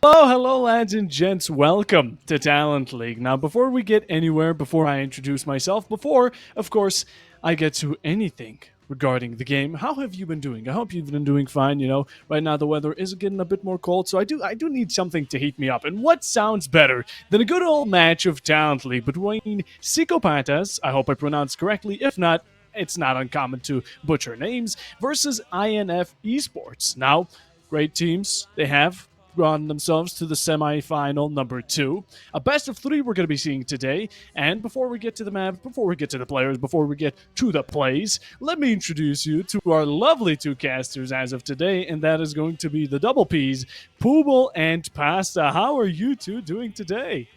Hello, lads and gents. Welcome to Talent League. Now, before we get anywhere, before I introduce myself, before, of course, I get to anything regarding the game, how have you been doing? I hope you've been doing fine. Right now the weather is getting a bit more cold, so I do need something to heat me up. And what sounds better than a good old match of Talent League between Siikoopatas, I hope I pronounced correctly. If not, it's not uncommon to butcher names, versus INF Esports. Now, great teams. They have gotten themselves to the semi-final number 2. A best of 3 we're going to be seeing today. And before we get to the map, before we get to the players, before we get to the plays, let me introduce you to our lovely 2 casters as of today, and that is going to be the Double P's, Poobel and Pasta. How are you 2 doing today?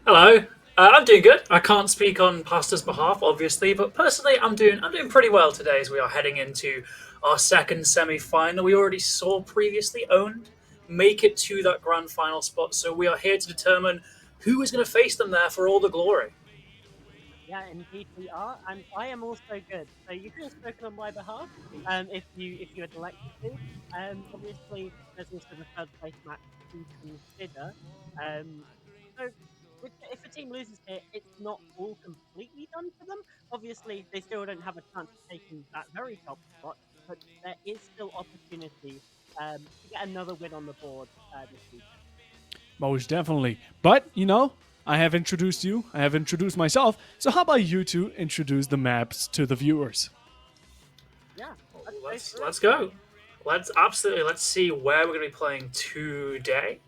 Hello, I'm doing good. I can't speak on Pasta's behalf, obviously, but personally, I'm doing pretty well today as we are heading into our second semi-final. We already saw previously owned make it to that grand final spot, so we are here to determine who is going to face them there for all the glory. Yeah, indeed we are, and I am also good. So you could have spoken on my behalf, if you had elected to. Obviously, there's also the third place match to consider. Um, so if a team loses here, it's not all completely done for them. Obviously, they still don't have a chance of taking that very top spot, but there is still opportunity to get another win on the board this week. Most definitely. But, I have introduced you, I have introduced myself, so how about you 2 introduce the maps to the viewers? Yeah, Let's go. Let's see where we're going to be playing today.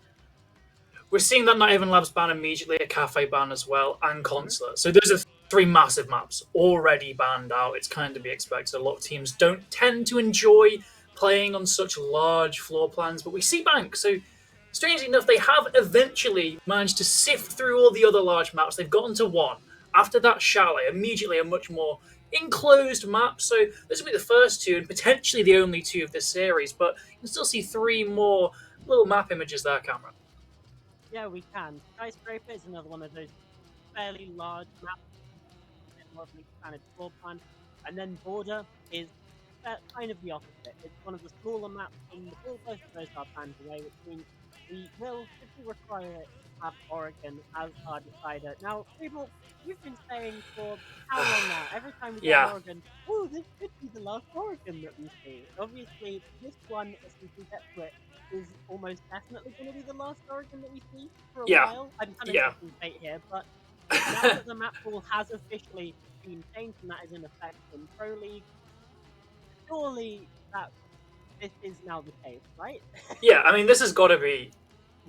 We're seeing that Not Even Labs ban immediately, a cafe ban as well, and consulate. So those are three massive maps already banned out. It's kind of to be expected. A lot of teams don't tend to enjoy playing on such large floor plans, but we see Bank. So strangely enough, they have eventually managed to sift through all the other large maps. They've gotten to one. After that, Chalet, immediately a much more enclosed map. So this will be the first two and potentially the only two of this series, but you can still see three more little map images there, Cameron. yeah, we can. Skyscraper is another one of those fairly large maps, a bit more of an expanded floor plan. And then Border is kind of the opposite. It's one of the smaller maps, and all both of those are banned away, which means we will simply require it to have Oregon as our decider. Now, people, you've been saying for how long now? Every time we get an Yeah, Oregon, oh, this could be the last Oregon that we see. Obviously, this one, as we can get to it, is almost definitely going to be the last Oregon that we see for a yeah, while. I'm kind of yeah. taking fate here, but now that the map pool has officially been changed and that is in effect in Pro League, surely that this is now the case, right? Yeah, I mean, this has got to be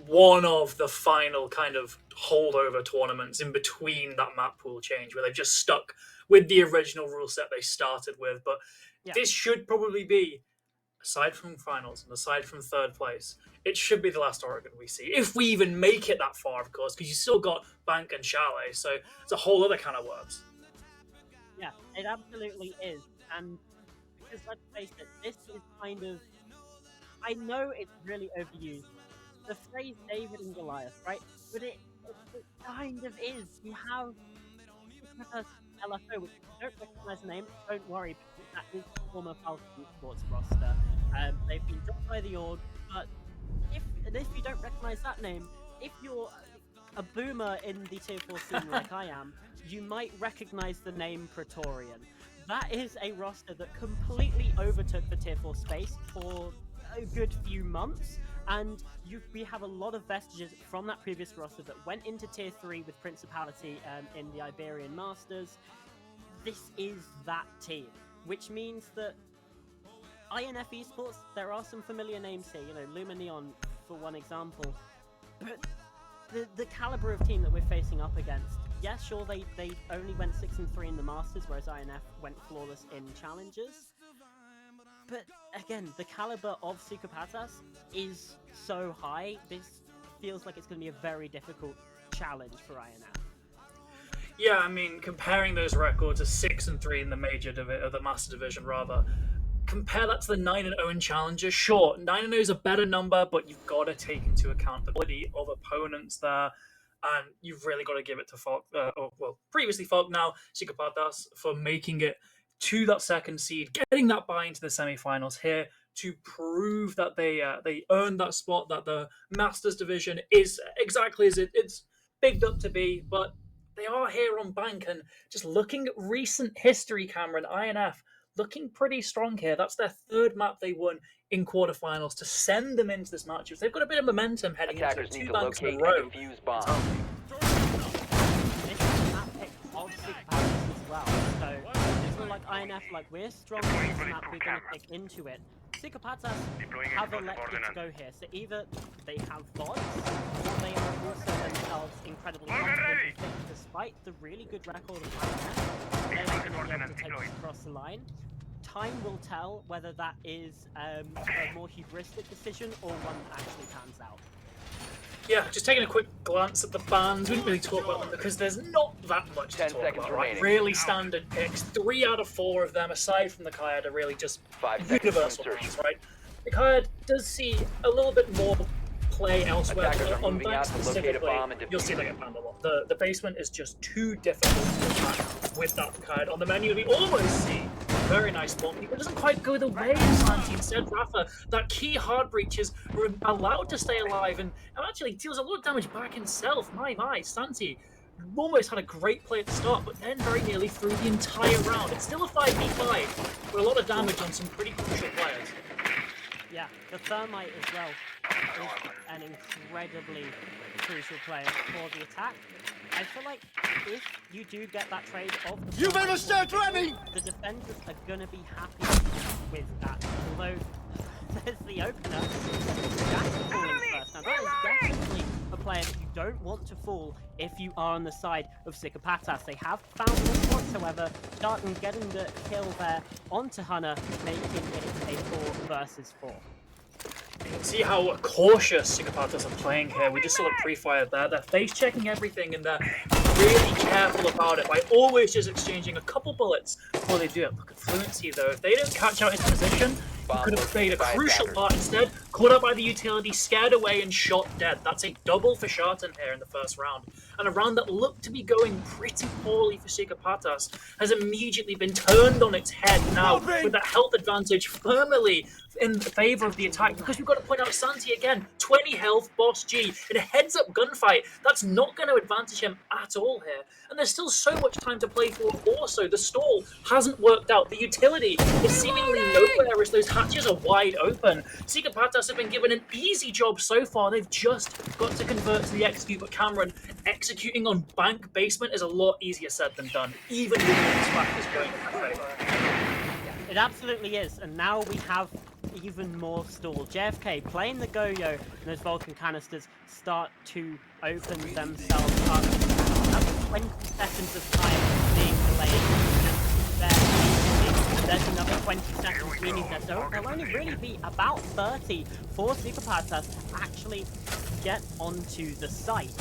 one of the final kind of holdover tournaments in between that map pool change where they've just stuck with the original rule set they started with. But Yeah, this should probably be, aside from finals and aside from third place, it should be the last Oregon we see. If we even make it that far, of course, because you still got Bank and Chalet, so it's a whole other kind of worms. yeah, it absolutely is. And because let's face it, this is kind of, I know it's really overused. The phrase David and Goliath, right? But it kind of is. You have Siikoopatas LFO, which if you don't recognize the name, don't worry, because that is the former Falcon Sports roster. They've been dropped by the org, but if you don't recognize that name, if you're a boomer in the tier 4 scene like I am, you might recognize the name Praetorian. That is a roster that completely overtook the tier 4 space for a good few months, and we have a lot of vestiges from that previous roster that went into tier 3 with Principality in the Iberian Masters. This is that team, which means that INF Esports, there are some familiar names here, Lumineon for one example, but the caliber of team that we're facing up against, yes, sure, they only went 6-3 in the Masters, whereas INF went flawless in Challenges. But again, the caliber of Siikoopatas is so high, this feels like it's going to be a very difficult challenge for INF. Yeah, I mean, comparing those records of 6-3 in the the Master Division rather, compare that to the 9-0 in Challenger. Sure, 9-0 is a better number, but you've got to take into account the quality of opponents there. And you've really got to give it to Falk, previously Falk, now Siikoopatas, for making it to that second seed, getting that buy into the semi-finals here. to prove that they earned that spot, that the Masters division is exactly as it's bigged up to be, but they are here on bank. And just looking at recent history, Cameron, INF looking pretty strong here. That's their third map they won in quarterfinals to send them into this matchup. They've got a bit of momentum heading into it, two banks in a row. This is a map pick of Siikoopatas as well, so it's not like INF, like we're strong on this map, we're going to pick into it. Siikoopatas have elected to go here, so either they have bots, or they are also themselves incredibly confident, despite the really good record of INF, they are going to be able to take this across the line. Time will tell whether that is a more hubristic decision or one that actually pans out. Yeah, just taking a quick glance at the bans, we didn't really talk about them because there's not that much to talk about, right? Really standard picks. 3 out of 4 of them, aside from the Kayad, are really just universal bans, right? The Kayad does see a little bit more play elsewhere. On bank specifically, you'll see they get banned a lot. The basement is just too difficult to attack with that Kayad. On the menu, we almost see very nice spawn peek, but it doesn't quite go the way of Santi. Instead, Rafa, that key hard breach is allowed to stay alive and actually deals a lot of damage back himself. My, Santi almost had a great play at the start, but then very nearly through the entire round. It's still a 5v5 with a lot of damage on some pretty crucial players. Yeah, the Thermite as well is an incredibly crucial player for the attack. I feel like if you do get that trade of the You better start running! The defenders are going to be happy with that. Although, there's the opener. That's falling first. Now, that is definitely a player that you don't want to fall if you are on the side of Siikoopatas. They have found the spots, however. Darton getting the kill there onto Hunter, making it a 4 versus 4. You can see how cautious Siikoopatas are playing here. We just saw a pre-fire there. They're face-checking everything and they're really careful about it by always just exchanging a couple bullets before they do it. Look at Fluency though. If they don't catch out his position, he could have played a crucial part instead. Caught up by the utility, scared away and shot dead. That's a double for Sharton here in the first round. And a round that looked to be going pretty poorly for Siikoopatas has immediately been turned on its head now with that health advantage firmly in favor of the attack, because we've got to point out Santi again, 20 health, Boss G, in a heads-up gunfight. That's not going to advantage him at all here. And there's still so much time to play for also. The stall hasn't worked out. The utility is seemingly nowhere as those hatches are wide open. Siikoopatas have been given an easy job so far. They've just got to convert to the execute, but Cameron, executing on bank basement is a lot easier said than done, even with the factors going in their favor. It absolutely is, and now we have even more stall. JFK playing the Go-Yo, and those Vulcan canisters start to open themselves up. That's 20 seconds of time being delayed. There's another 20 seconds, meaning that there'll only really be about 30 for Siikoopatas actually get onto the site.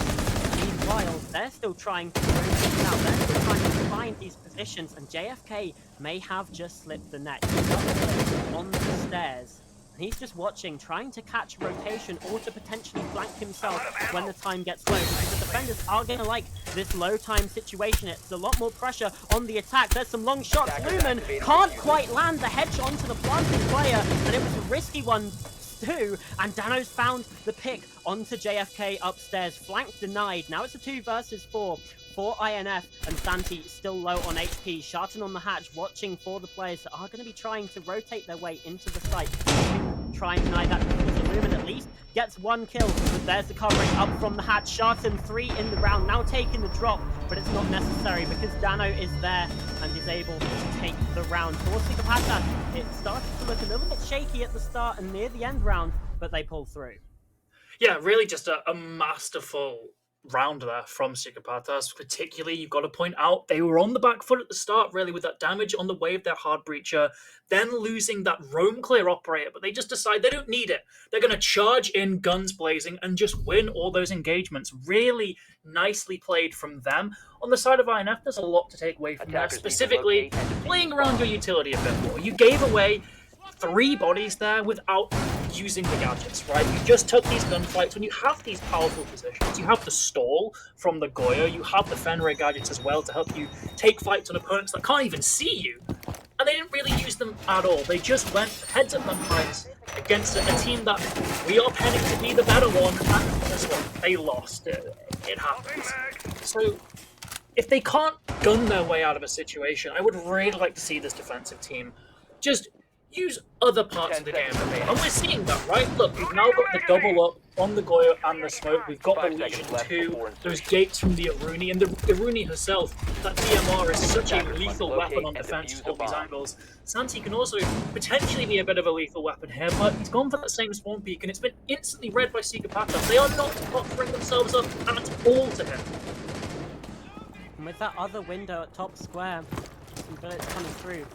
Meanwhile, they're still trying to rotate out. They're still trying to find these positions, and JFK may have just slipped the net. He's up on the stairs, and he's just watching, trying to catch rotation or to potentially flank himself when the time gets low, because the defenders are going to like this low time situation. It's a lot more pressure on the attack. There's some long shots. Lumen can't quite land the headshot onto the planting player, and it was a risky one too, and Dano's found the pick onto JFK upstairs. Flank denied. Now it's a 2 versus 4 for INF, and Santi still low on HP. Sharton on the hatch, watching for the players that are going to be trying to rotate their way into the site. Try and deny that. Lumen at least gets 1 kill, but there's the covering up from the hatch. Sharton 3 in the round, now taking the drop, but it's not necessary because Dano is there and is able to take the round. For Siikoopatas, it started to look a little bit shaky at the start and near the end round, but they pull through. Yeah, really just a masterful round there from Siikoopatas. Particularly, you've got to point out they were on the back foot at the start, really, with that damage on the way of their hard breacher, then losing that roam clear operator, but they just decide they don't need it. They're going to charge in guns blazing and just win all those engagements. Really nicely played from them. On the side of INF, there's a lot to take away from that, specifically playing around your utility a bit more. You gave away 3 bodies there without using the gadgets, right? You just took these gunfights. When you have these powerful positions, you have the stall from the Goyo, you have the Fenrir gadgets as well to help you take fights on opponents that can't even see you. And they didn't really use them at all. They just went heads-up gunfights against a team that we are penning to be the better one, and guess what? They lost. It happens. So if they can't gun their way out of a situation, I would really like to see this defensive team just use other parts of the game a bit. And we're seeing that, right? Look, we've now got the double up on the Goyo and the Smoke. We've got the Legion 2, those gates from the Aruni, and the Aruni herself. That DMR is such a lethal weapon on defense to hold these angles. Santi can also potentially be a bit of a lethal weapon here, but he's gone for that same spawn peak, and it's been instantly read by Siikoopatas. They are not offering themselves up at all to him. And with that other window at top square, some bullets coming through.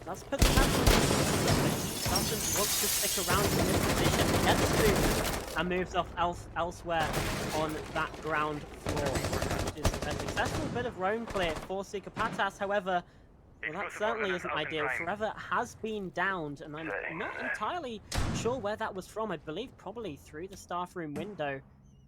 That's put the doesn't want to stick around in this position. Gets through and moves off elsewhere on that ground floor. Which is a successful bit of roam clear for Siikoopatas. However, well, that certainly isn't ideal. Forever has been downed, and I'm not entirely sure where that was from. I believe probably through the staff room window.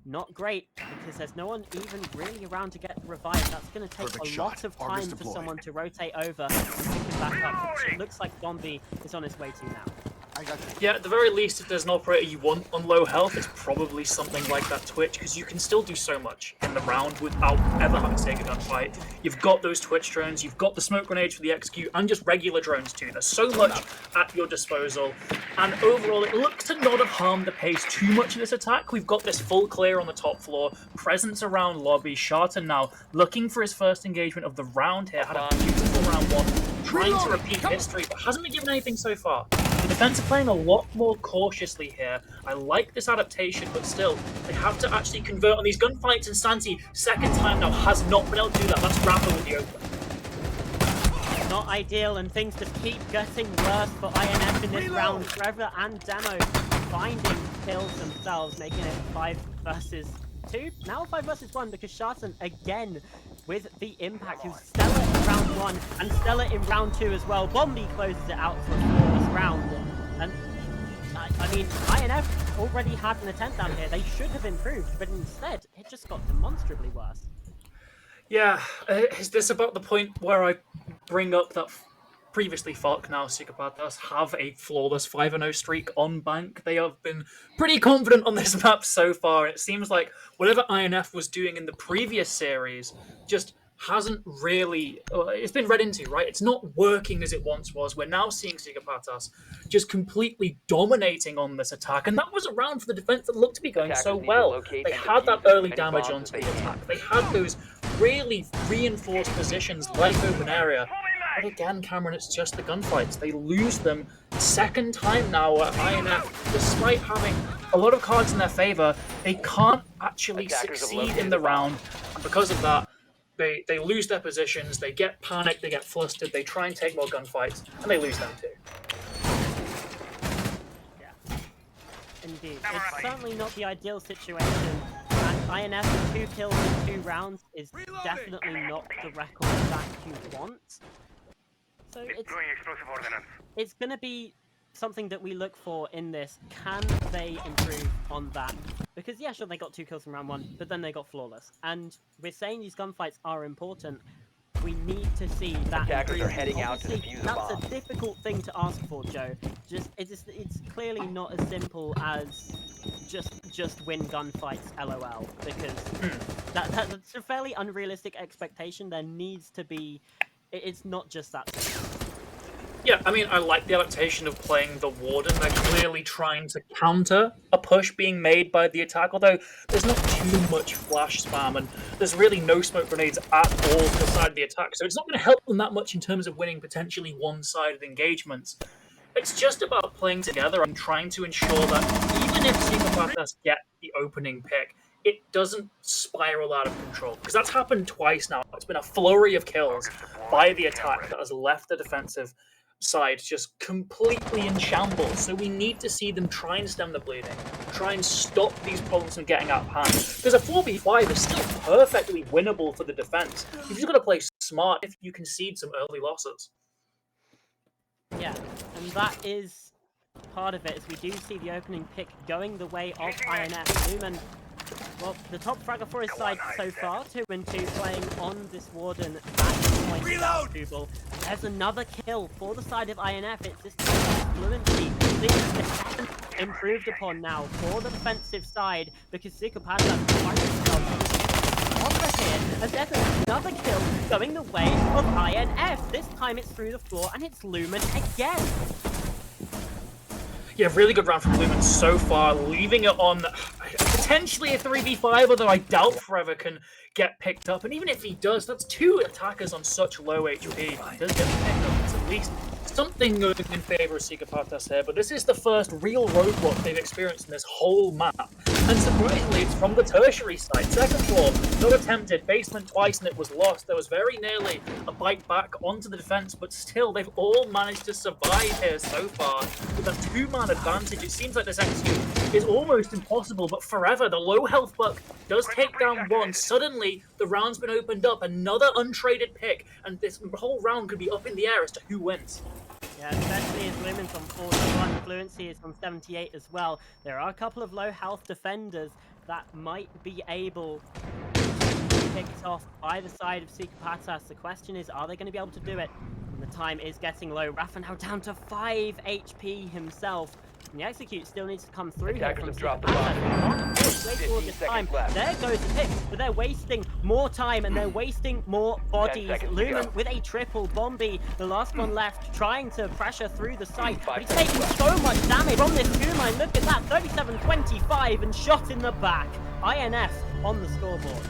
Not great, because there's no one even really around to get revived. That's going to take a lot of time for someone to rotate over and pick him back up. Which it looks like Zombie is on his way to now. Yeah, at the very least, if there's an operator you want on low health, it's probably something like that Twitch, because you can still do so much in the round without ever having to take a gunfight. You've got those Twitch drones, you've got the smoke grenades for the execute, and just regular drones too. There's so much at your disposal, and overall, it looks to not have harmed the pace too much of this attack. We've got this full clear on the top floor, presence around lobby. Sharton now looking for his first engagement of the round here, had a beautiful round one, trying to repeat history, but hasn't been given anything so far. The defense are playing a lot more cautiously here. I like this adaptation, but still, they have to actually convert on these gunfights, and Santi, second time now, has not been able to do that. That's Rapper with the open. Not ideal, and things just keep getting worse for INF in this round. Forever and Demo finding kills themselves, making it 5 versus 2. Now 5 versus 1, because Sharton, again, with the impact, who's stellar in round 1 and stellar in round 2 as well. Bombi closes it out for a flawless round. And I mean, INF already had an attempt down here. They should have improved, but instead, it just got demonstrably worse. Yeah, is this about the point where I bring up that previously Falk, now Siikoopatas, have a flawless 5-0 streak on bank? They have been pretty confident on this map so far. It seems like whatever INF was doing in the previous series just hasn't really... it's been read into, right? It's not working as it once was. We're now seeing Siikoopatas just completely dominating on this attack, and that was a round for the defense that looked to be going so well. They had that early damage onto the attack. They had those really reinforced positions like open area. But again, Cameron, it's just the gunfights. They lose them second time now at INF. Despite having a lot of cards in their favor, they can't actually succeed in the round. And because of that, they lose their positions, they get panicked, they get flustered, they try and take more gunfights, and they lose them too. Yeah, indeed. It's certainly not the ideal situation. And INF with 2 kills in 2 rounds is definitely not the record that you want. So it's going to be something that we look for in this. Can they improve on that? Because, yeah, sure, they got 2 kills in round 1, but then they got flawless. And we're saying these gunfights are important. We need to see that. Attackers are heading out to defuse a bomb. That's a difficult thing to ask for, Joe. It's clearly not as simple as just win gunfights, LOL. Because that's a fairly unrealistic expectation. There needs to be... It's not just that simple. Yeah, I mean, I like the adaptation of playing the Warden. They're clearly trying to counter a push being made by the attack, although there's not too much flash spam, and there's really no smoke grenades at all to the side of the attack, so it's not going to help them that much in terms of winning potentially one-sided engagements. It's just about playing together and trying to ensure that even if Siikoopatas get the opening pick, it doesn't spiral out of control. Because that's happened twice now. It's been a flurry of kills by the attack that has left the defensive side just completely in shambles. So we need to see them try and stem the bleeding, try and stop these problems from getting out of hand. Because a 4v5 is still perfectly winnable for the defense. You've just got to play smart if you concede some early losses. Yeah, and that is part of it, as we do see the opening pick going the way of INF. Lumen Well, the top fragger for his side so far, 2 and 2, playing on this Warden at this point. Reload! There's another kill for the side of INF. It's this time fluency. This is improved upon now for the defensive side because Siikoopatas finds himself over here. And there's another kill going the way of INF. This time it's through the floor and it's Lumen again. Yeah, really good round from Lumen so far, leaving it on potentially a 3v5, although I doubt Forever can get picked up. And even if he does, that's 2 attackers on such low HP. If he does get picked up, it's at least something going in favor of Siikoopatas here. But this is the first real roadblock they've experienced in this whole map. And surprisingly, it's from the tertiary side. Second floor, not attempted. Basement twice and it was lost. There was very nearly a bite back onto the defense, but still, they've all managed to survive here so far. With a 2-man advantage, it seems like this execute is almost impossible, but Forever, the low health buck, does take down one. Suddenly, the round's been opened up. Another untraded pick, and this whole round could be up in the air as to who wins. Yeah, especially as Lumen's on 41, Fluency is on 78 as well. There are a couple of low health defenders that might be able to be picked off by the side of Siikoopatas. The question is, are they going to be able to do it? And the time is getting low. Rafa now down to 5 HP himself. And the execute still needs to come through here from Siikoopatas. All this time. There goes the pick, but they're wasting more time and they're wasting more bodies. Lumen with a triple Bombi, the last one left, trying to pressure through the site. But he's taking so much damage from this 2-line. Look at that, 37-25 and shot in the back. INF on the scoreboard.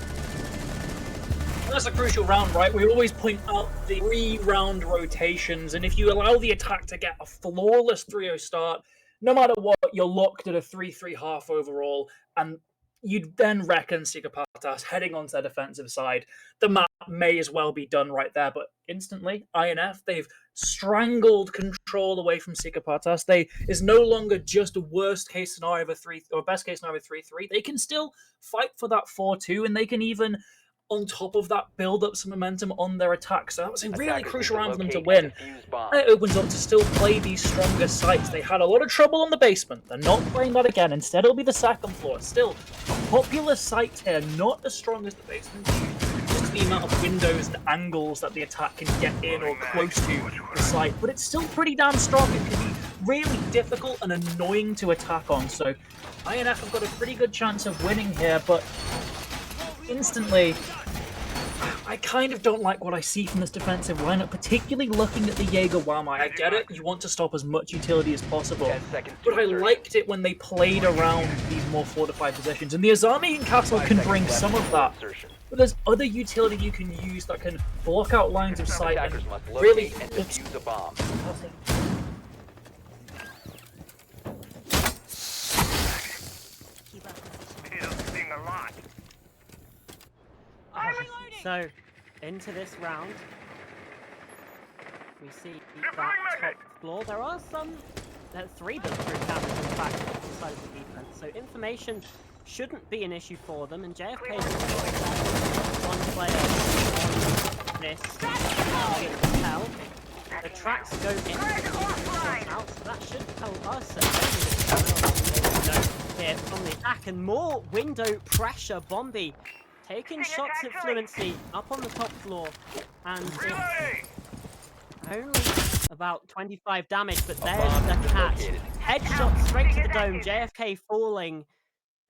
That's a crucial round, right? We always point out the 3-round rotations, and if you allow the attack to get a flawless 3-0 start, no matter what, you're locked at a 3-3 half overall, and you'd then reckon Siikoopatas heading onto their defensive side. The map may as well be done right there, but instantly, INF, they've strangled control away from Siikoopatas. They is no longer just a worst case scenario of a 3 or best case scenario of 3-3. They can still fight for that 4-2, and they can even, on top of that, build up some momentum on their attack. So that was a really crucial round for them to win. And it opens up to still play these stronger sites. They had a lot of trouble on the basement. They're not playing that again. Instead, it'll be the second floor. Still, a popular site here, not as strong as the basement. Just the amount of windows and angles that the attack can get in or close to the site. But it's still pretty damn strong. It can be really difficult and annoying to attack on. So INF have got a pretty good chance of winning here, but instantly, I kind of don't like what I see from this defensive lineup, particularly looking at the Jaeger Wamai. I get it, you want to stop as much utility as possible, but I liked it when they played around these more fortified positions, and the Azami and Castle can bring some of that, but there's other utility you can use that can block out lines of sight and really defuse a bomb. So, into this round, we see that top floor. There are some, 3 built-through cameras in fact on the side of the defense, so information shouldn't be an issue for them, and JFK is one player on this. Tell. The tracks go in out, so that should tell us here from the attack, and more window pressure. Bombi taking shots at Fluency up on the top floor, and only about 25 damage, but there's the catch. Headshot straight to the dome, JFK falling.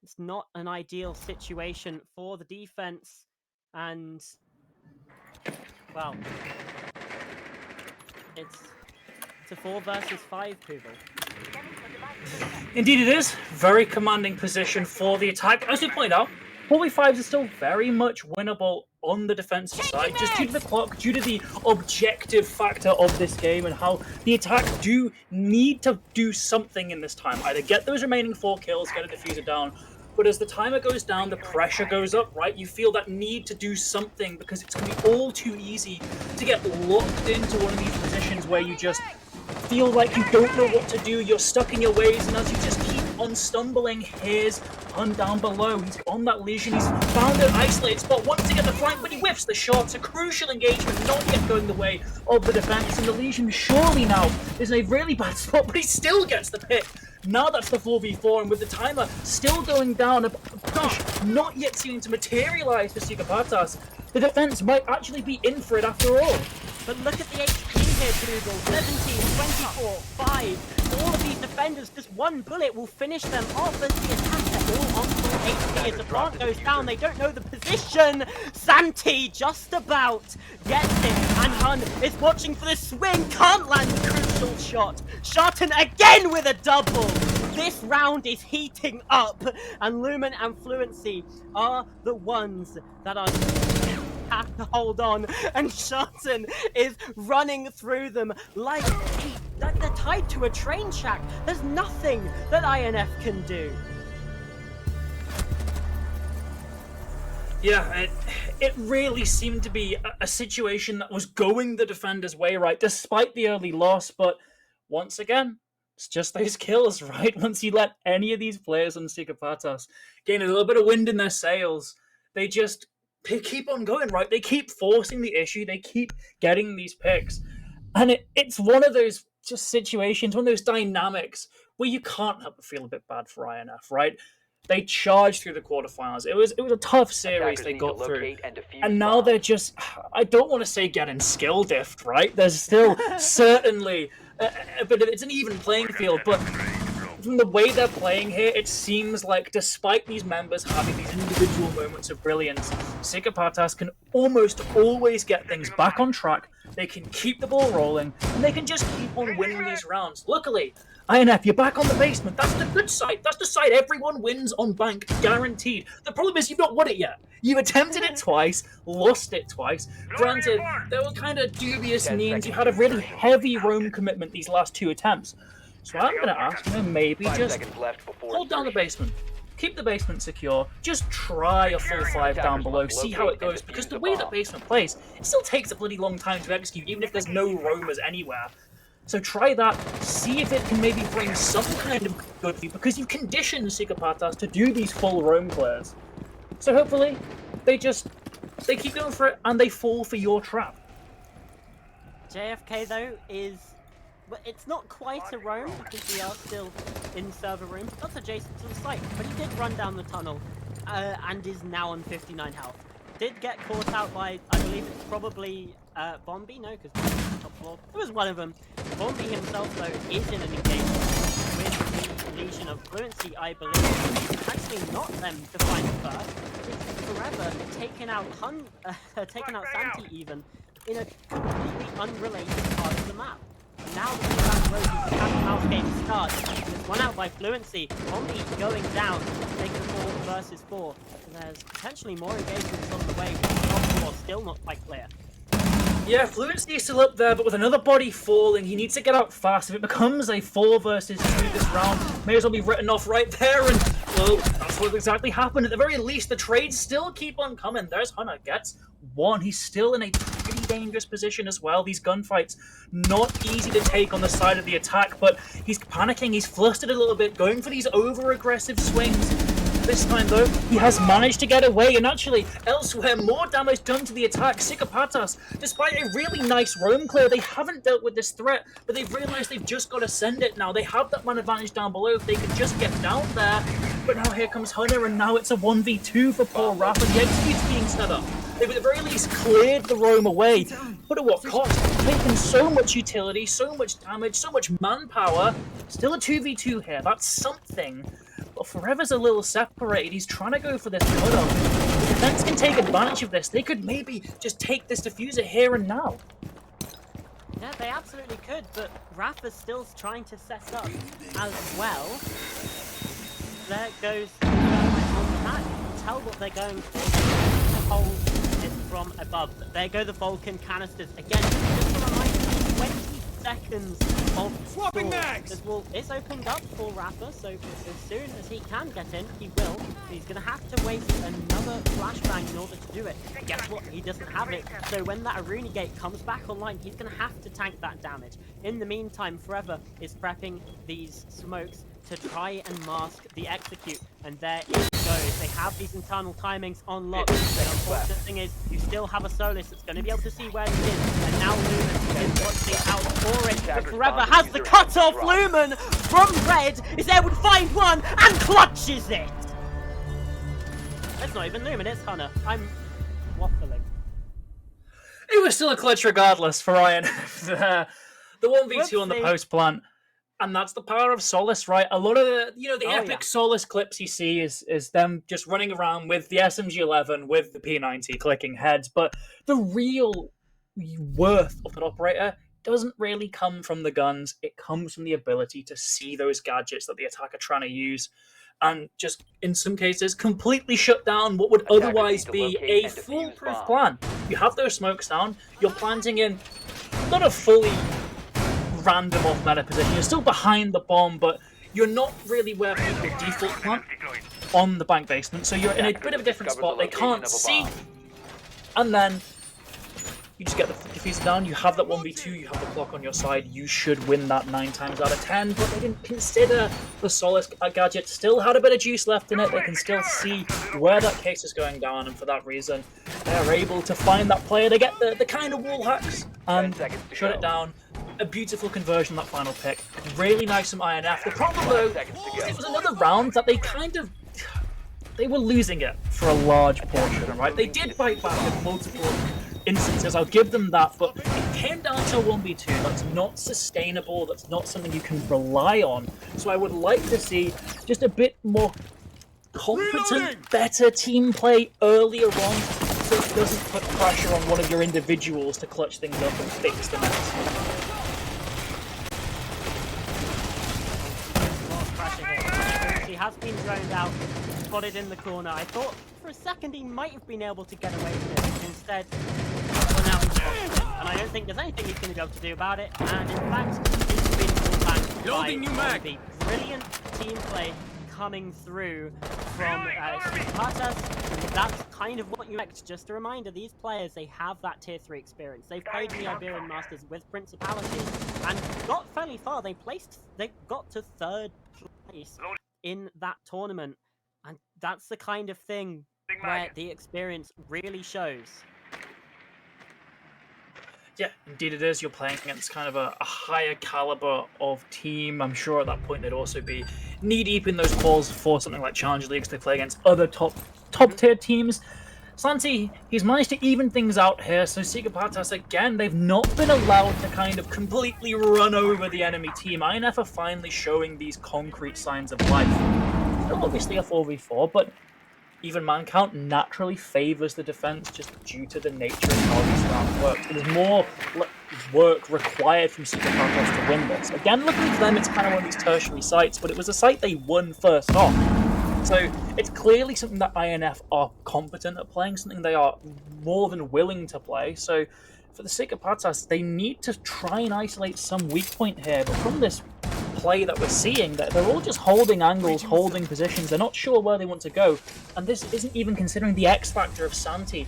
It's not an ideal situation for the defense, and, well, it's a 4 versus 5, Poobel. Indeed it is. Very commanding position for the attack. As we point out, 4v5s are still very much winnable on the defensive side, just due to the clock, due to the objective factor of this game and how the attack do need to do something in this time. Either get those remaining 4 kills, get a diffuser down, but as the timer goes down, the pressure goes up, right? You feel that need to do something because it's going to be all too easy to get locked into one of these positions where you just feel like you don't know what to do, you're stuck in your ways, and as you just keep on stumbling, here's Hun down below. He's on that lesion, he's found an isolated spot, wants to get the flank, but he whiffs the shots. A crucial engagement, not yet going the way of the defense, and the lesion surely now is in a really bad spot, but he still gets the pick. Now that's the 4v4, and with the timer still going down, a push not yet seeming to materialize for Siikoopatas, the defense might actually be in for it after all. But look at the HP here, Google. 17, 24, 5. All of these defenders, just one bullet will finish them off as the attack. They're all on full HP as the plant goes down. They don't know the position. Santi just about gets it. And Hun is watching for the swing. Can't land the crucial shot. Sharton again with a double. This round is heating up. And Lumen and Fluency are the ones that are... have to hold on, and Sharton is running through them like they're tied to a train track. There's nothing that INF can do. Yeah, it really seemed to be a situation that was going the defender's way, right, despite the early loss, but once again, it's just those kills, right? Once you let any of these players on Siikoopatas gain a little bit of wind in their sails, they keep on going, right? They keep forcing the issue. They keep getting these picks. And it's one of those just situations, one of those dynamics where you can't help but feel a bit bad for INF, right? They charged through the quarterfinals. It was a tough series they got through. And now they're just, I don't want to say getting skill diffed, right? There's still certainly a bit of, it's an even playing field, but from the way they're playing here, it seems like despite these members having these individual moments of brilliance, Siikoopatas can almost always get things back on track. They can keep the ball rolling, and they can just keep on winning these rounds. Luckily, INF, you're back on the basement. That's the good side. That's the side everyone wins on bank, guaranteed. The problem is you've not won it yet. You've attempted it twice, lost it twice. Granted, there were kind of dubious means. You had a really heavy roam commitment these last two attempts. So I'm going to ask, maybe just hold down the basement. Keep the basement secure. Just try a full 5 down below. See how it goes. Because the way that basement plays, it still takes a bloody long time to execute, even if there's no roamers anywhere. So try that. See if it can maybe bring some kind of good for you. Because you've conditioned Siikoopatas to do these full roam clears. So hopefully, they keep going for it and they fall for your trap. JFK, though, is... But it's not quite a roam because we are still in server room. That's adjacent to the site, but he did run down the tunnel and is now on 59 health. Did get caught out by, I believe it's probably Bombi, no, because top floor. It was one of them. Bombi himself, though, is in an engagement with the Legion of Fluency, I believe. It's actually not them to find first. It's Forever taking out Santi even in a completely unrelated part of the map. Now that the back road is the cat-and-mouse game starts, there's one out by Fluency. Bombi going down, taking 4 versus 4. There's potentially more engagements on the way, but the top floor still not quite clear. Yeah, Fluency is still up there, but with another body falling, he needs to get out fast. If it becomes a 4 versus 2 this round, may as well be written off right there, and, well, that's what exactly happened. At the very least, the trades still keep on coming. There's Hunter, gets 1. He's still in a pretty dangerous position as well. These gunfights, not easy to take on the side of the attack, but he's panicking, he's flustered a little bit, going for these over-aggressive swings. This time, though, he has managed to get away, and actually, elsewhere, more damage done to the attack. Siikoopatas, despite a really nice roam clear, they haven't dealt with this threat, but they've realized they've just got to send it now. They have that man advantage down below if they could just get down there. But now here comes Hunter, and now it's a 1v2 for poor Raph, and the execute's being set up. They've at the very least cleared the roam away, but at what cost? Taken so much utility, so much damage, so much manpower. Still a 2v2 here, that's something. But Forever's a little separated. He's trying to go for this cutoff. The defense can take advantage of this. They could maybe just take this diffuser here and now. Yeah, they absolutely could, but Rafa's still trying to set up as well. There goes on that. You can tell what they're going for. The hole is from above. There go the Vulcan canisters. Again, just a reminder, 20 seconds of swapping mags. This wall is opened up for Rafa, so as soon as he can get in, he will. He's going to have to waste another flashbang in order to do it. Guess what? He doesn't have it. So when that Aruni gate comes back online, he's going to have to tank that damage. In the meantime, Forever is prepping these smokes to try and mask the execute. And there it goes. They have these internal timings on lock. The unfortunate thing is, you still have a Solus that's going to be able to see where he is, and now Lumen is watching out for it. But Forever has the cut-off. Lumen from Red is able to find one and clutches it. It's not even Lumen, it's Hunter. I'm waffling. It was still a clutch regardless for INF. The 1v2 on the post plant. And that's the power of Solus, right? A lot of the epic Solus clips you see is them just running around with the SMG11, with the P90, clicking heads. But the real worth of an operator doesn't really come from the guns. It comes from the ability to see those gadgets that the attacker trying to use, and just, in some cases, completely shut down what would otherwise be a foolproof plan. You have those smokes down, you're planting in not a fully random off-meta position. You're still behind the bomb, but you're not really where people default plant on the bank basement, so you're in a bit of a different spot. They can't see, and then you just get the diffuser down. You have that 1v2, you have the clock on your side. You should win that 9 times out of 10, but they didn't consider the Solus gadget. Still had a bit of juice left in it. They can still see where that case is going down, and for that reason, they're able to find that player. They get the kind of wall hacks and shut it down. A beautiful conversion, that final pick. Really nice from INF. The problem, though, it was another round that they were losing it for a large portion, right? They did fight back in multiple instances, I'll give them that, but it came down to a 1v2. That's not sustainable. That's not something you can rely on. So I would like to see just a bit more competent, better team play earlier on, so it doesn't put pressure on one of your individuals to clutch things up and fix the mess. He has been droned out, spotted in the corner. I thought for a second he might have been able to get away with it. Instead, well, now he's lost it. And I don't think there's anything he's going to be able to do about it. And in fact, he's been pulled back Loading new mag. The brilliant team play coming through from Siikoopatas. That's kind of what you expect. Just a reminder, these players, they have that tier 3 experience. They've played in the Iberian Masters with Principality and got fairly far. They got to 3rd place in that tournament, and that's the kind of thing where the experience really shows. Yeah, indeed it is. You're playing against kind of a higher caliber of team. I'm sure at that point they'd also be knee-deep in those calls for something like Challenge Leagues. They play against other top-tier teams. Santi, he's managed to even things out here, so Siikoopatas, again, they've not been allowed to kind of completely run over the enemy team. INF are finally showing these concrete signs of life. Still obviously a 4v4, but even man count naturally favors the defense just due to the nature of how these rounds work. There's more work required from Siikoopatas to win this. Again, looking for them, it's kind of one of these tertiary sites, but it was a site they won first off. So it's clearly something that INF are competent at playing, something they are more than willing to play. So for the Siikoopatas, they need to try and isolate some weak point here. But from this play that we're seeing, that they're all just holding angles, holding positions. They're not sure where they want to go. And this isn't even considering the X factor of Santi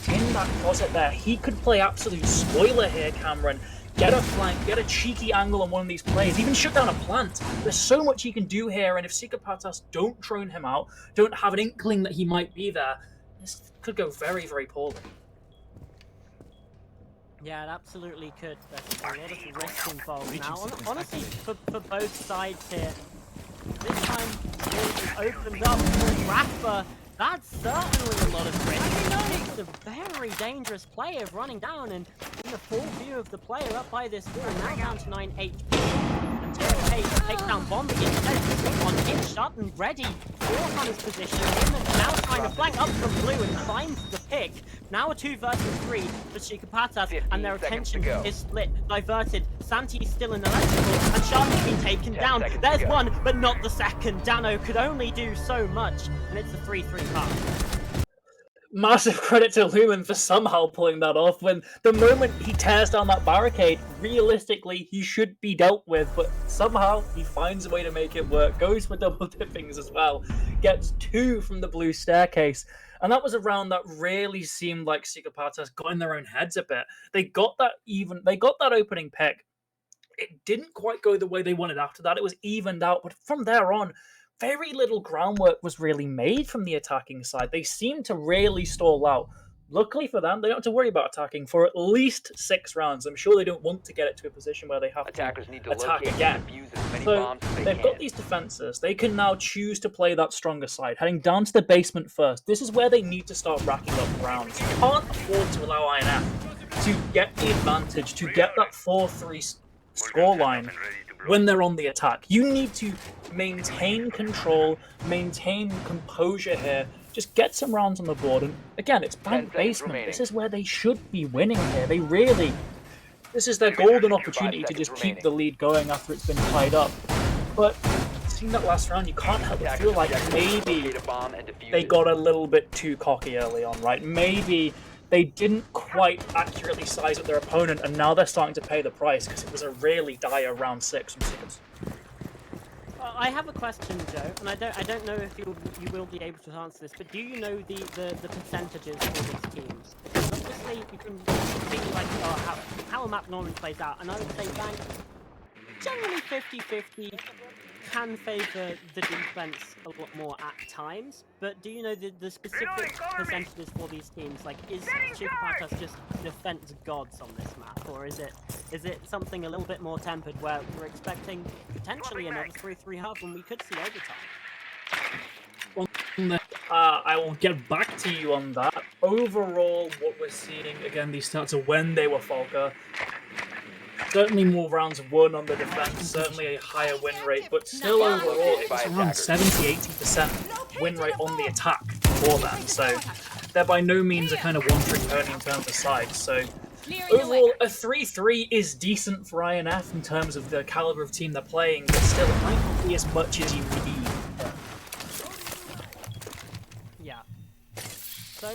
in that closet there. He could play absolute spoiler here, Cameron. Get a flank, get a cheeky angle on one of these plays, even shut down a plant. There's so much he can do here, and if Siikoopatas don't drone him out, don't have an inkling that he might be there, this could go very, very poorly. Yeah, it absolutely could. There's a lot of risk involved now. Honestly, for both sides here, this time it opened up for Rafa. That's certainly a lot of risk. It's a very dangerous play of running down, and in the full view of the player up by this wall, now down to 9 HP. And JK takes down Bomb again. On in shot and ready for Hunter's position. Now trying to flank up from Blue and finds the pick. Now a 2 versus 3 for Siikoopatas, and their attention is split, diverted. Santi's still in electrical, and Sharky's been taken down. There's one, but not the second. Dano could only do so much, and it's a 3-3 pass. Massive credit to Lumen for somehow pulling that off, when the moment he tears down that barricade, realistically, he should be dealt with, but somehow he finds a way to make it work, goes for double dippings as well, gets 2 from the blue staircase, and that was a round that really seemed like Siikoopatas got in their own heads a bit. They got that opening pick. It didn't quite go the way they wanted after that. It was evened out, but from there on, very little groundwork was really made from the attacking side. They seemed to really stall out. Luckily for them, they don't have to worry about attacking for at least 6 rounds. I'm sure they don't want to get it to a position where they have Attackers to need to attack locate again. and defuse as many So bombs as they they've can. got these defenses. They can now choose to play that stronger side, heading down to the basement first. This is where they need to start racking up rounds. You can't afford to allow INF to get the advantage, to get that 4-3 scoreline when they're on the attack. You need to maintain control, maintain composure here. Just get some rounds on the board. And again, it's bank basement. remaining. This is where they should be winning here. They really... This is their golden opportunity to just keep the lead going after it's been tied up. But seeing that last round, you can't help but feel like maybe they got a little bit too cocky early on, right? Maybe they didn't quite accurately size up their opponent, and now they're starting to pay the price because it was a really dire round 6 from Siikoopatas. I have a question, Joe, and I don't know if you will be able to answer this, but do you know the percentages for these teams? Because obviously you can think like how a map normally plays out, and I would say Bank generally 50-50 can favour the defense a lot more at times, but do you know the specific percentages for these teams? Like, is Siikoopatas just defense gods on this map, or is it something a little bit more tempered where we're expecting potentially another 3-3 half when we could see overtime? I will get back to you on that. Overall, what we're seeing, again, these stats are when they were Falca. Certainly more rounds won on the defense, certainly a higher win rate, but still overall it's around 70-80% win rate on the attack for them. So they're by no means a kind of one-trick pony in terms of sides. So overall, a 3-3 is decent for INF in terms of the caliber of team they're playing, but still it might not be as much as you need. Yeah. So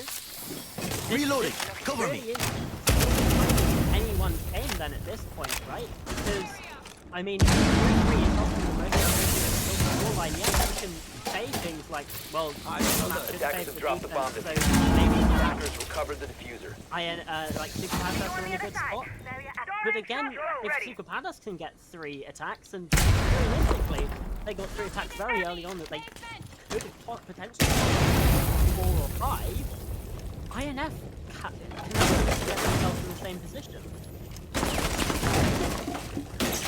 reloading. Cover me. Really anyone's game then at this point, right? Because I mean, 3-3 is often the most scoreline. Yes, you can say things like, well, Attackers have dropped the bomb. so maybe Attackers recovered the diffuser. like Siikoopatas are in a good spot. But again, if Siikoopatas can get 3 attacks, and realistically, they got 3 attacks very early on that they could have potentially 4 or 5, INF can get themselves in the same position.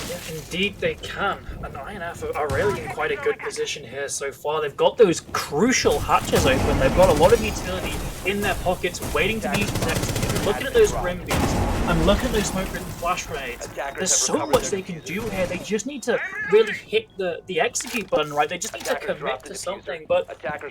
Yeah, indeed they can, and INF are really in quite a good position here so far. They've got those crucial hatches open, they've got a lot of utility in their pockets waiting to be used to execute. Looking at those rim beams, and looking at those smoke-ridden flash grenades, there's so much they can do here. They just need to really hit the execute button, right? They just need to commit to something, but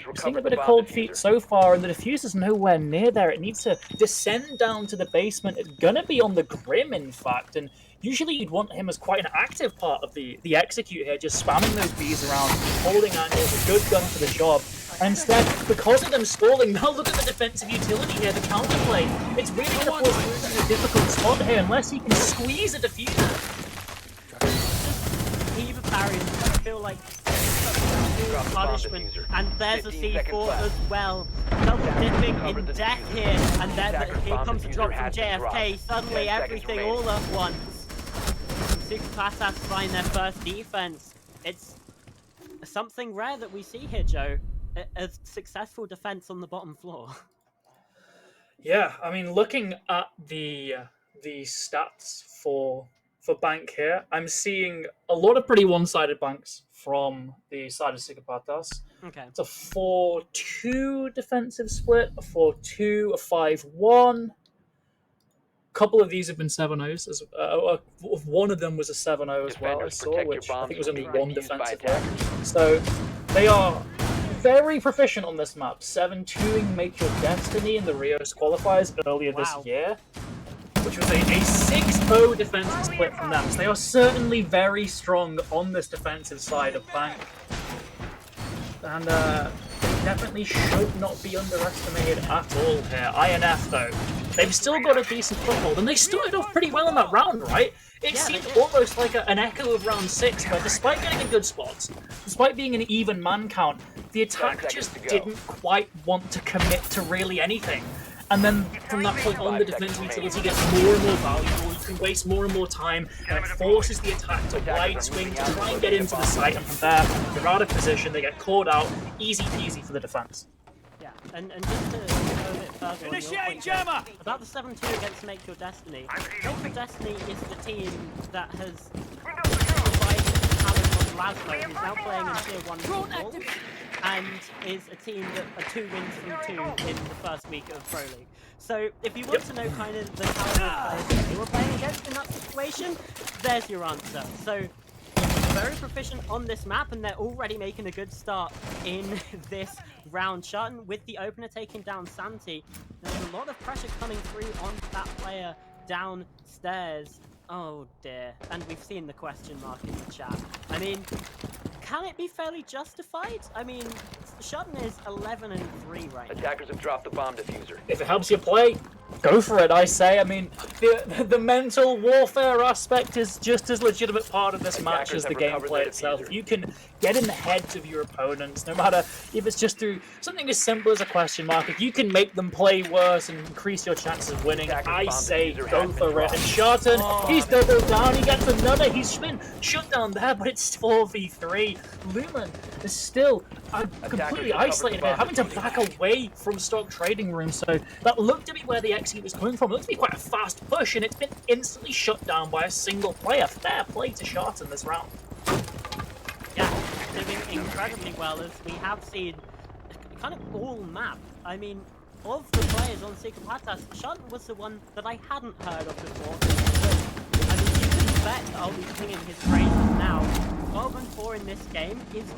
we've seen a bit of cold feet so far, and the diffuser's nowhere near there. It needs to descend down to the basement. It's gonna be on the Grim, in fact, and usually you'd want him as quite an active part of the execute here, just spamming those bees around, holding angles, a good gun for the job. And instead, because of them stalling, now look at the defensive utility here, the counterplay. It's really going to force Bruce in a difficult spot here unless he can squeeze a diffuser. Eva Barriers, I feel like such a punishment, and there's a C4 as well. Double dipping in death here, and then here comes a drop from JFK. Suddenly everything all at once. Siikoopatas find their first defense. It's something rare that we see here, Joe. A successful defense on the bottom floor. Yeah, I mean, looking at the stats for Bank here, I'm seeing a lot of pretty one-sided banks from the side of Siikoopatas. Okay. It's a 4-2 defensive split, a 4-2, a 5-1. A couple of these have been 7-0s. One of them was a 7-0 as well, I saw, which I think was only one defensive hit. So they are very proficient on this map. 7-2ing Make Your Destiny in the Rios qualifiers earlier this year, which was a 6-0 defensive split from them. So they are certainly very strong on this defensive side of Bank. And they definitely should not be underestimated at all here. INF, though, they've still got a decent foothold, and they started off pretty well in that round, right? It seemed almost like an echo of round 6, where despite getting in good spots, despite being an even man count, the attack just didn't quite want to commit to really anything. And then from that point on, the defensive utility gets more and more valuable. You can waste more and more time, and it forces the attack to wide swing to try and get into the site, and from there, they're out of position, they get caught out, easy peasy for the defense. Yeah, and just to go a bit further on your point, Jeff, about the 7-2 against Make Your Destiny. Make Your Destiny is the team that has provided talent on Laszlo, who's now playing in Tier 1 football, and is a team that are 2 wins from 2 in the first week of Pro League. So if you want to know kind of the talent of players that they were playing against in that situation, there's your answer. So very proficient on this map, and they're already making a good start in this round. Sharton with the opener taking down Santi. There's a lot of pressure coming through on that player downstairs. Oh dear. And we've seen the question mark in the chat. I mean, can it be fairly justified? I mean, Sharton is 11-3 right now. Attackers have dropped the bomb diffuser. If it helps you play, go for it, I say. I mean, the mental warfare aspect is just as legitimate part of this match as the gameplay itself. If you can get in the heads of your opponents, no matter if it's just through something as simple as a question mark, if you can make them play worse and increase your chances of winning, I say go for it. And Sharton, he's doubled down, he gets another, he's been shut down there, but it's 4v3. Lumen is still completely isolated here, having to back away from stock trading room, so that looked to be where the exit was coming from. It looked to be quite a fast push, and it's been instantly shut down by a single player. Fair play to Sharton this round. Yeah, doing incredibly well, as we have seen kind of all map. I mean, of the players on Siikoopatas, Sharton was the one that I hadn't heard of before. But, I mean, you can bet I'll be singing his praises now. 12-4 in this game is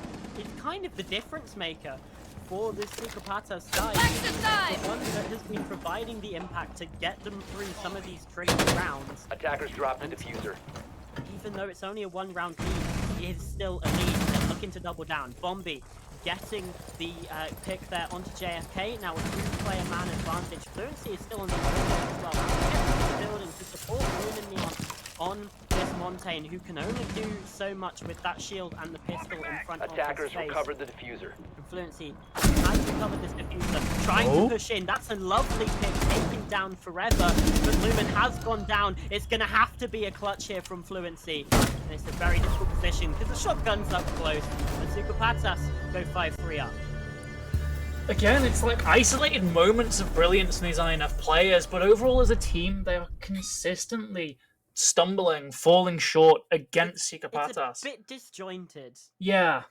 kind of the difference maker for this Siikoopatas side. The one that has been providing the impact to get them through some of these tricky rounds. Attackers dropped the diffuser. Even though it's only a 1-round lead, it is still a lead. They're looking to double down. Bombi getting the pick there onto JFK. Now a 2-player man advantage. Fluency is still on the board as well. Now the building to support Lumen Neon on this Montaigne, who can only do so much with that shield and the pistol in front of his Attackers face. recovered the diffuser. Fluency has recovered this diffuser, trying to push in. That's a lovely pick, taken down forever, but Lumen has gone down. It's going to have to be a clutch here from Fluency. And it's a very difficult position because the shotgun's up close, and Siikoopatas go 5-3 up. Again, it's like isolated moments of brilliance in these INF players, but overall as a team, they are consistently stumbling, falling short against Siikoopatas. It's a bit disjointed. Yeah.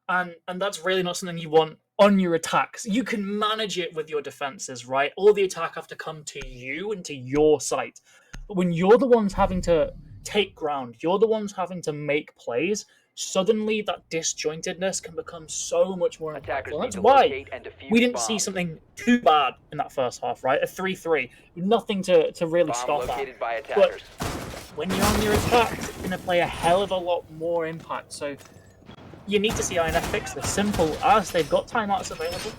And that's really not something you want on your attacks. You can manage it with your defenses, right? All the attack have to come to you and to your site. But when you're the ones having to take ground, you're the ones having to make plays, suddenly that disjointedness can become so much more impactful. That's why we didn't see something too bad in that first half, right? A 3-3. Nothing to really stop that. But when you're on your attack, it's going to play a hell of a lot more impact. So you need to see INF fix this. Simple as they've got timeouts available.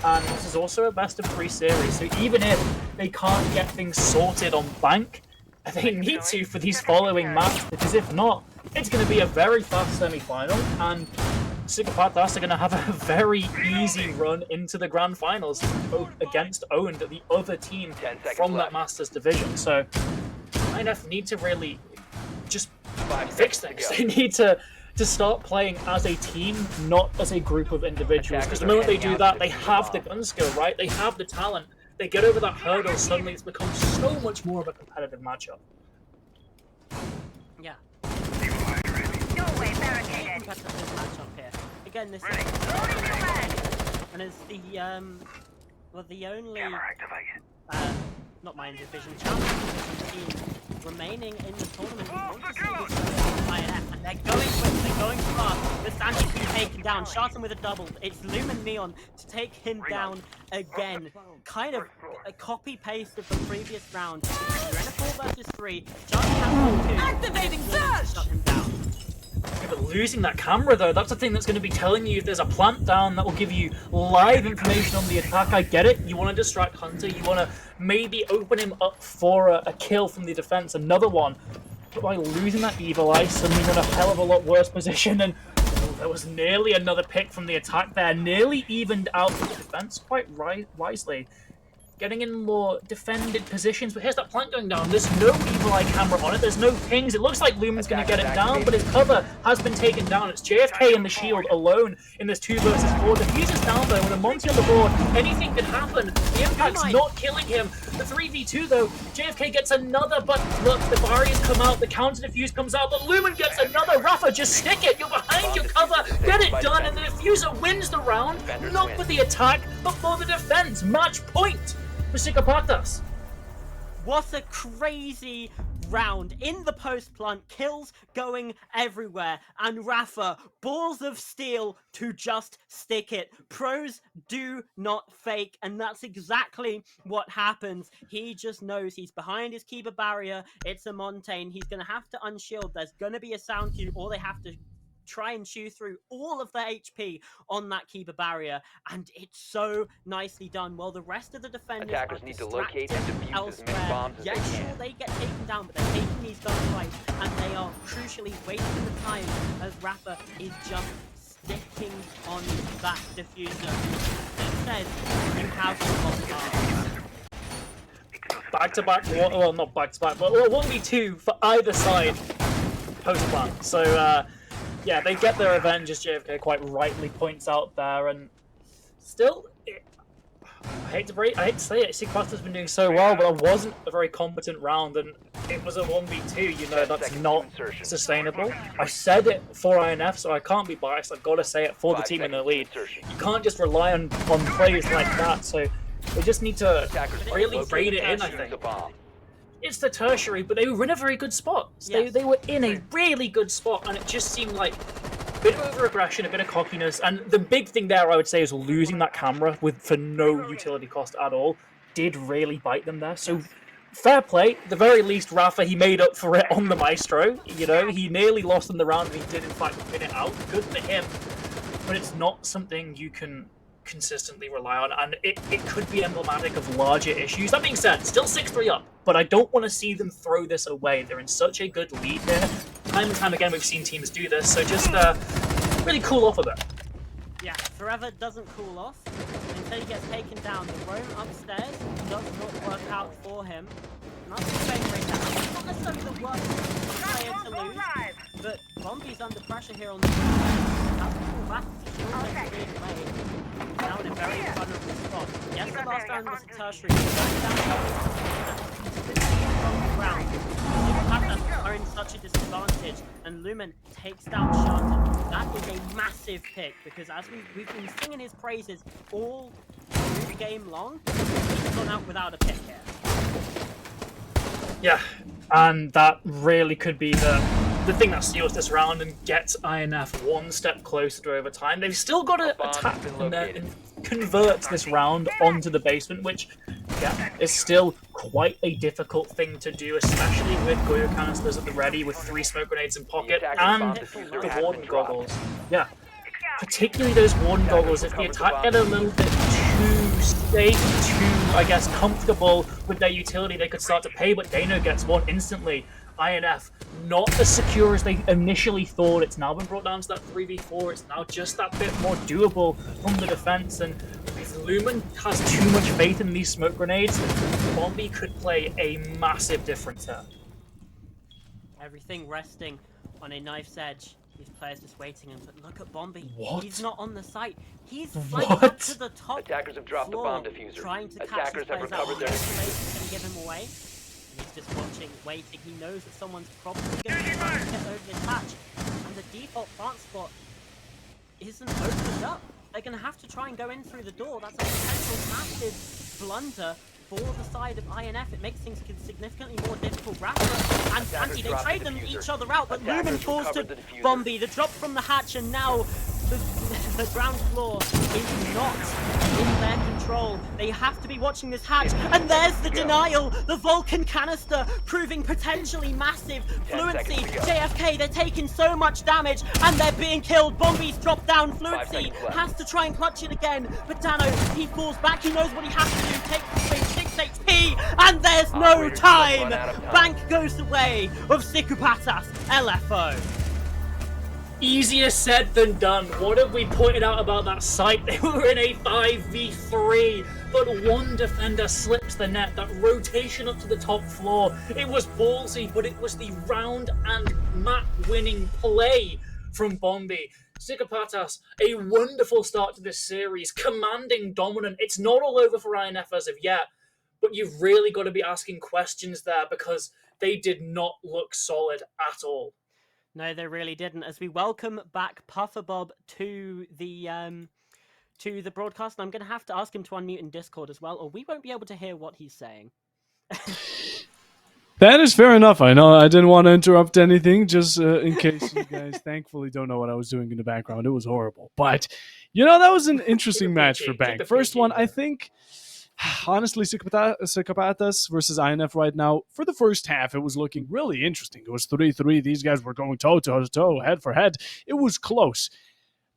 And this is also a best of 3 series. So even if they can't get things sorted on bank, they need to for these following matches, because if not, it's going to be a very fast semi-final, and Siikoopatas are going to have a very easy run into the grand finals against Owned, the other team from that Masters division. So INF need to really just fix things. They need to start playing as a team, not as a group of individuals, because the moment they do that, they have the gun skill, right? They have the talent. They get over that hurdle, suddenly it's become so much more of a competitive matchup. Yeah. Competitive matchup here. Again, this is and as the the only not my division challenge team remaining in the tournament. We want to see this INF, and they're going quick, they're going fast. The Santi's being taken down. Sharton with a double. It's Lumen Neon to take him down again. Kind of a copy paste of the previous round. You're in a 4 versus 3. Sharton has 1-2. Activating surge! Shut him down. Yeah, but losing that camera though, that's the thing that's going to be telling you if there's a plant down that will give you live information on the attack. I get it, you want to distract Hunter, you want to maybe open him up for a kill from the defense, another one. But by losing that Evil Eye, suddenly you're in a hell of a lot worse position, and there was nearly another pick from the attack there, nearly evened out the defense quite wisely. getting in more defended positions. But here's that plant going down. There's no evil eye camera on it. There's no pings. It looks like Lumen's going to get it down, but his cover has been taken down. It's JFK and the Shield alone in this 2 versus 4. Diffuser's down though with a Monty on the board. Anything could happen. The impact's not killing him. The 3v2 though, JFK gets another, but look, the barriers come out, the counter diffuse comes out, but Lumen gets another. Rafa, just stick it. You're behind your cover. Get it done, and the diffuser wins the round. Not for the attack, but for the defense. Match point for Siikoopatas. What a crazy round. In the post plant, kills going everywhere. And Rafa, balls of steel to just stick it. Pros do not fake, and that's exactly what happens. He just knows he's behind his keeper barrier. It's a Montaigne. He's going to have to unshield. There's going to be a sound cue, or they have to try and chew through all of their HP on that keeper barrier, and it's so nicely done. While the rest of the defenders Attackers are need to locate and distracted defuse as many elsewhere. bombs as they Yes, sure, can. they get taken down, but they're taking these guns right, and they are crucially wasting the time as Rafa is just sticking on that diffuser. Instead, you have the bomb. Back-to-back, well, not back-to-back, but 1v2 for either side post-plant. So, yeah, they get their revenge, as JFK quite rightly points out there, and still, I hate to say it, Siikoopatas has been doing so well, but it wasn't a very competent round, and it was a 1v2, you know, that's not sustainable. I said it for INF, so I can't be biased, I've got to say it for the team in the lead. You can't just rely on plays like that, so they just need to really raid it in, I think. It's the tertiary, but they were in a very good spot. So Yes. they were in a really good spot, and it just seemed like a bit of over-aggression, a bit of cockiness, and the big thing there, I would say, is losing that camera for no utility cost at all did really bite them there. So fair play. At the very least, Rafa, he made up for it on the Maestro. You know, he nearly lost in the round, and he did, in fact, win it out. Good for him. But it's not something you can consistently rely on, and it could be emblematic of larger issues. That being said, still 6-3 up, but I don't want to see them throw this away. They're in such a good lead here. Time and time again, we've seen teams do this, so just really cool off a bit. Yeah, Forever doesn't cool off until he gets taken down. The roam upstairs does not work out for him. And that's the same right now. It's not necessarily the worst player to lose, but Bombi's under pressure here on the has to pull back to shield them to being late. Now in a very vulnerable spot. Yes, the last round was a tertiary, but from the ground. Siikoopatas are in such a disadvantage, and Lumen takes down Sharton. That is a massive pick, because as we've been singing his praises all game long, he's gone out without a pick here. Yeah, and that really could be the thing that seals this round and gets INF one step closer to overtime. They've still got to attack and convert this round onto the basement, which, yeah, is still quite a difficult thing to do, especially with Goyo canisters at the ready, with 3 smoke grenades in pocket, and the Warden goggles. Yeah, particularly those Warden goggles, if the attack get a little bit too safe, too, I guess, comfortable with their utility, they could start to pay, but Dano gets one instantly. INF, not as secure as they initially thought. It's now been brought down to that 3v4. It's now just that bit more doable from the defense, and if Lumen has too much faith in these smoke grenades, Bombi could play a massive difference here. Everything resting on a knife's edge. These players just waiting, and but look at Bombi. What? He's not on the site. He's flanked up to the top. Attackers have dropped the floor, bomb diffuser. trying to catch Attackers his have players out. recovered their Isolation can give him away. And he's just watching, waiting. He knows that someone's probably going to try to get over this hatch, and the default plant spot isn't opened up. They're going to have to try and go in through the door. That's a potential massive blunder for the side of INF. It makes things significantly more difficult. Rafa and Santi, they trade them each other out, but Lumen falls to Bombi. The drop from the hatch, and now the ground floor is not in their control. They have to be watching this hatch, and there's the denial. The Vulcan canister proving potentially massive. Fluency, JFK, they're taking so much damage, and they're being killed. Bombi's dropped down. Fluency has to try and clutch it again, but Dano, he falls back. He knows what he has to do. Takes the space, 6 HP, and there's no time. Bank goes the way of Siikoopatas, LFO. Easier said than done. What have we pointed out about that site? They were in a 5v3, but one defender slips the net. That rotation up to the top floor. It was ballsy, but it was the round and map winning play from Bombi. Siikoopatas, a wonderful start to this series, commanding dominant. It's not all over for INF as of yet, but you've really got to be asking questions there because they did not look solid at all. No, they really didn't. As we welcome back Puffer Bob to the broadcast, and I'm going to have to ask him to unmute in Discord as well, or we won't be able to hear what he's saying. That is fair enough. I know I didn't want to interrupt anything, just in case you guys thankfully don't know what I was doing in the background. It was horrible. But, that was an interesting match for Bang. First one, I think, honestly, Siikoopatas versus INF right now, for the first half, it was looking really interesting. It was 3-3. These guys were going toe-to-toe, head for head. It was close.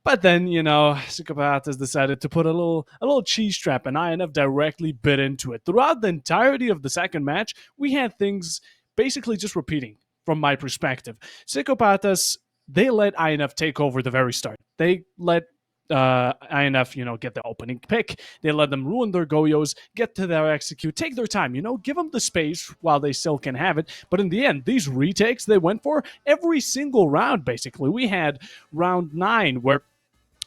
But then, Siikoopatas decided to put a little cheese trap, and INF directly bit into it. Throughout the entirety of the second match, we had things basically just repeating from my perspective. Siikoopatas, they let INF take over the very start. They let INF, get the opening pick. They let them ruin their Goyos, get to their execute, take their time, give them the space while they still can have it. But in the end, these retakes they went for every single round, basically. We had round 9 where,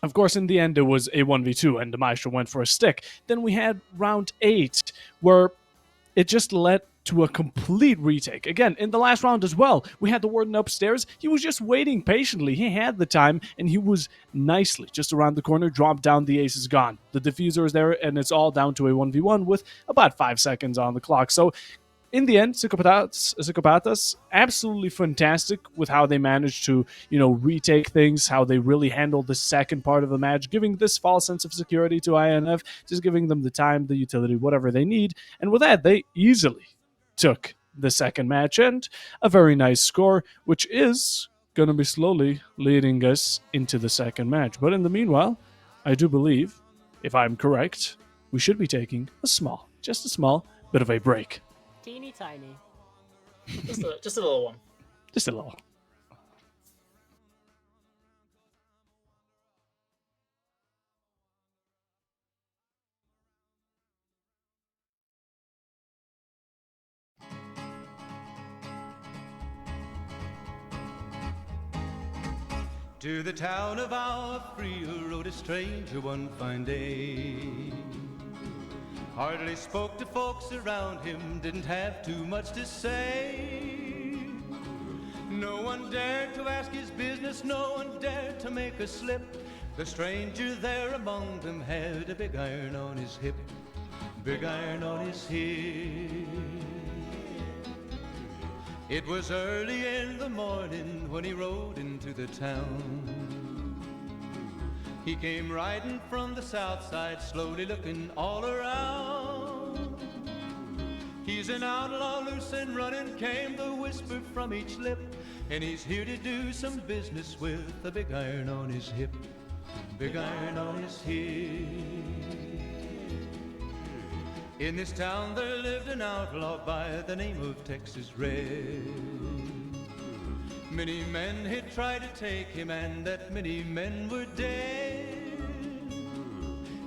of course, in the end, it was a 1v2 and the Maestro went for a stick. Then we had round 8 where it just led to a complete retake. Again, in the last round as well, we had the Warden upstairs. He was just waiting patiently. He had the time, and he was nicely just around the corner, dropped down, the ace is gone. The diffuser is there, and it's all down to a 1v1 with about 5 seconds on the clock. So in the end, Siikoopatas, absolutely fantastic with how they managed to, retake things, how they really handled the second part of the match, giving this false sense of security to INF, just giving them the time, the utility, whatever they need. And with that, they easily took the second match and a very nice score, which is going to be slowly leading us into the second match. But in the meanwhile, I do believe, if I'm correct, we should be taking just a small bit of a break. Teeny tiny. Just a little one. Just a little. To the town of our free rode a stranger one fine day. Hardly spoke to folks around him, didn't have too much to say. No one dared to ask his business, no one dared to make a slip. The stranger there among them had a big iron on his hip, big iron on his hip. It was early in the morning when he rode into the town. He came riding from the south side, slowly looking all around. He's an outlaw, loose and running, came the whisper from each lip, and he's here to do some business with a big iron on his hip, big iron on his hip. In this town there lived an outlaw by the name of Texas Red. Many men had tried to take him, and that many men were dead.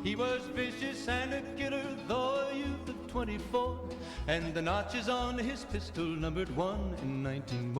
He was vicious and a killer, though a youth of 24, and the notches on his pistol numbered 1 in 19.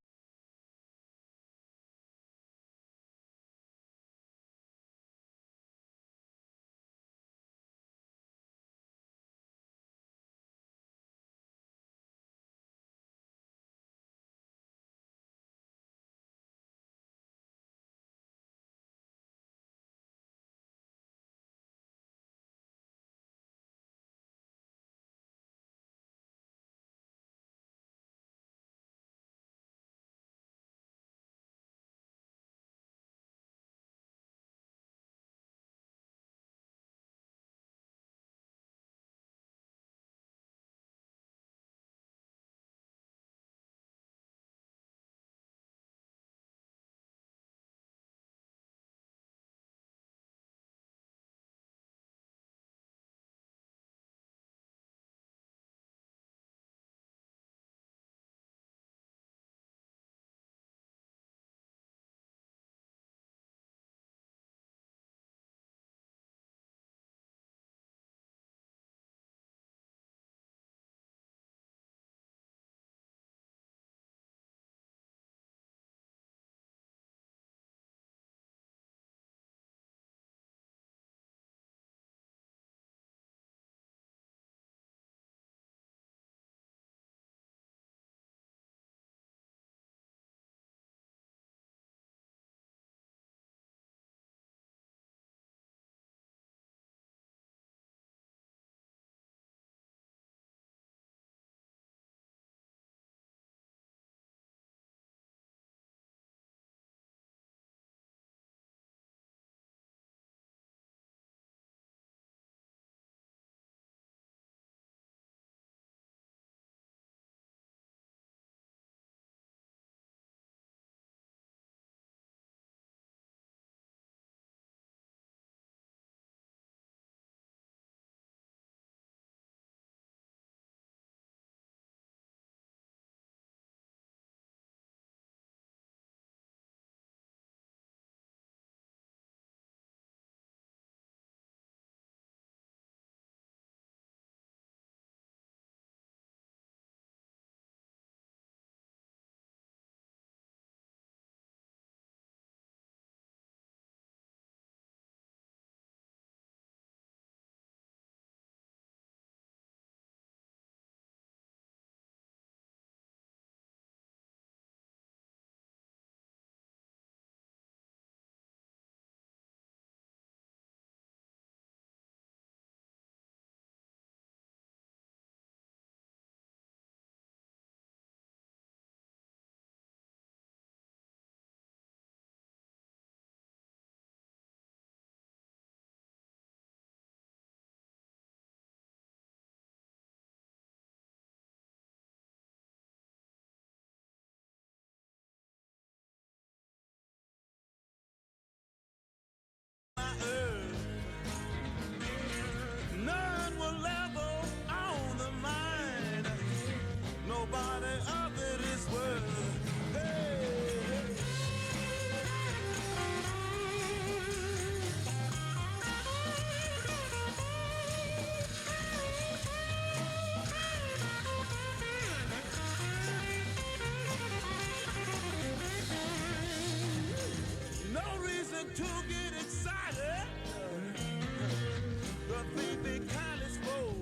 to get excited. The thief kind is full.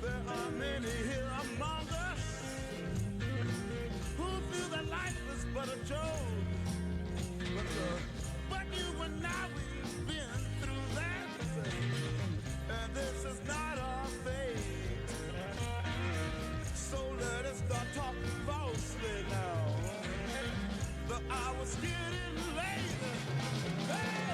There are many here among us who feel that life is but a joke. But you and I, we've been through that, and this is not our fate. So let us start talking falsely now. The hour's getting late. Hey!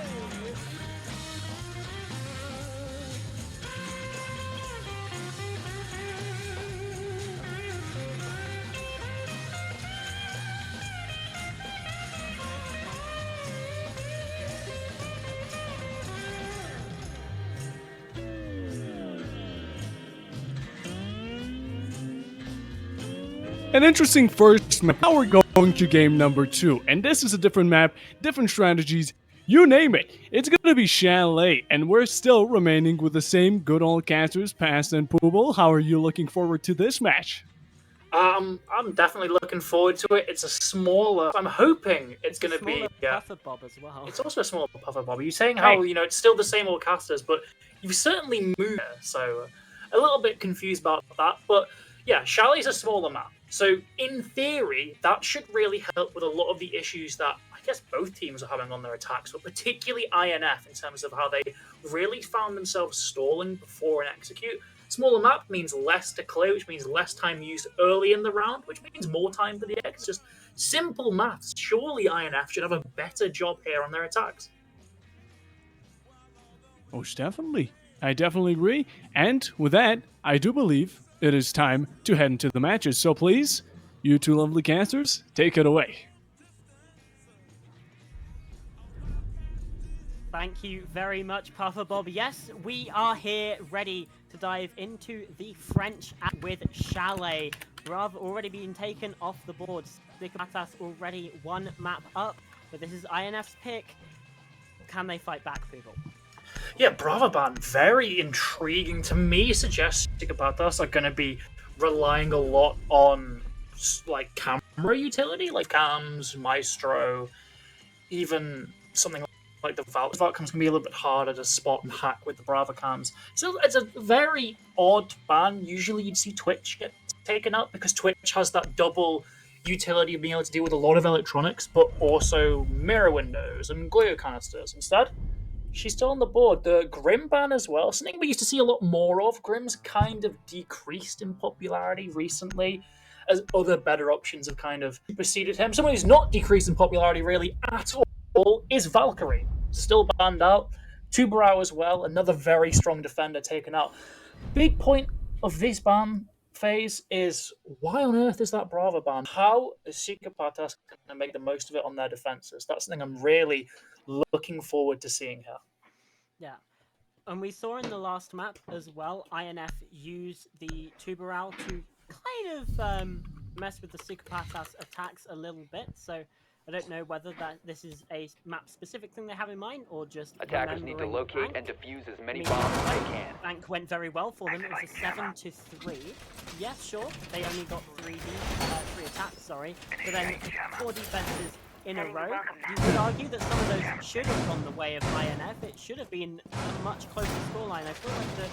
An interesting first map. Now we're going to game number 2, and this is a different map, different strategies, you name it. It's gonna be Chalet, and we're still remaining with the same good old casters, Past and Poobel. How are you looking forward to this match? I'm definitely looking forward to it. It's a smaller. I'm hoping it's going to be. Puffer Bob as well. It's also a smaller Puffer Bob. You're saying how it's still the same old casters, but you've certainly moved. So a little bit confused about that. But yeah, Chalet's a smaller map. So in theory, that should really help with a lot of the issues that I guess both teams are having on their attacks, but particularly INF in terms of how they really found themselves stalling before an execute. Smaller map means less to clear, which means less time used early in the round, which means more time for the X. It's just simple maths. Surely INF should have a better job here on their attacks. Most definitely. I definitely agree. And with that, I do believe it is time to head into the matches. So please, you two lovely casters, take it away. Thank you very much, Puffer Bob. Yes, we are here ready to dive into the French with Chalet. Brav already being taken off the board. Siikoopatas already one map up, but this is INF's pick. Can they fight back, people? Yeah, Bravaban, very intriguing to me. Suggests Siikoopatas are going to be relying a lot on like camera utility, like cams, Maestro, even something like the Valk's going to be a little bit harder to spot and hack with the Brava cams. So it's a very odd ban. Usually you'd see Twitch get taken up because Twitch has that double utility of being able to deal with a lot of electronics, but also mirror windows and glue canisters. Instead, she's still on the board. The Grim ban as well, something we used to see a lot more of. Grim's kind of decreased in popularity recently as other better options have kind of preceded him. Someone who's not decreased in popularity really at all is Valkyrie. Still banned out. Tubarão as well, another very strong defender taken out. Big point of this ban phase is why on earth is that Brava ban? How is Siikoopatas going to make the most of it on their defenses? That's something I'm really looking forward to seeing here. Yeah. And we saw in the last map as well, INF use the Tubarão to kind of mess with the Siikoopatas attacks a little bit. So I don't know whether this is a map-specific thing they have in mind or just attackers need to locate Bank. and defuse as many bombs as they can. Bank went very well for them. It was a 7-3. Yes, sure. They only got 3 attacks, sorry. But then 4 defenses in a row. You could argue that some of those should have gone the way of INF. It should have been a much closer scoreline. I feel like the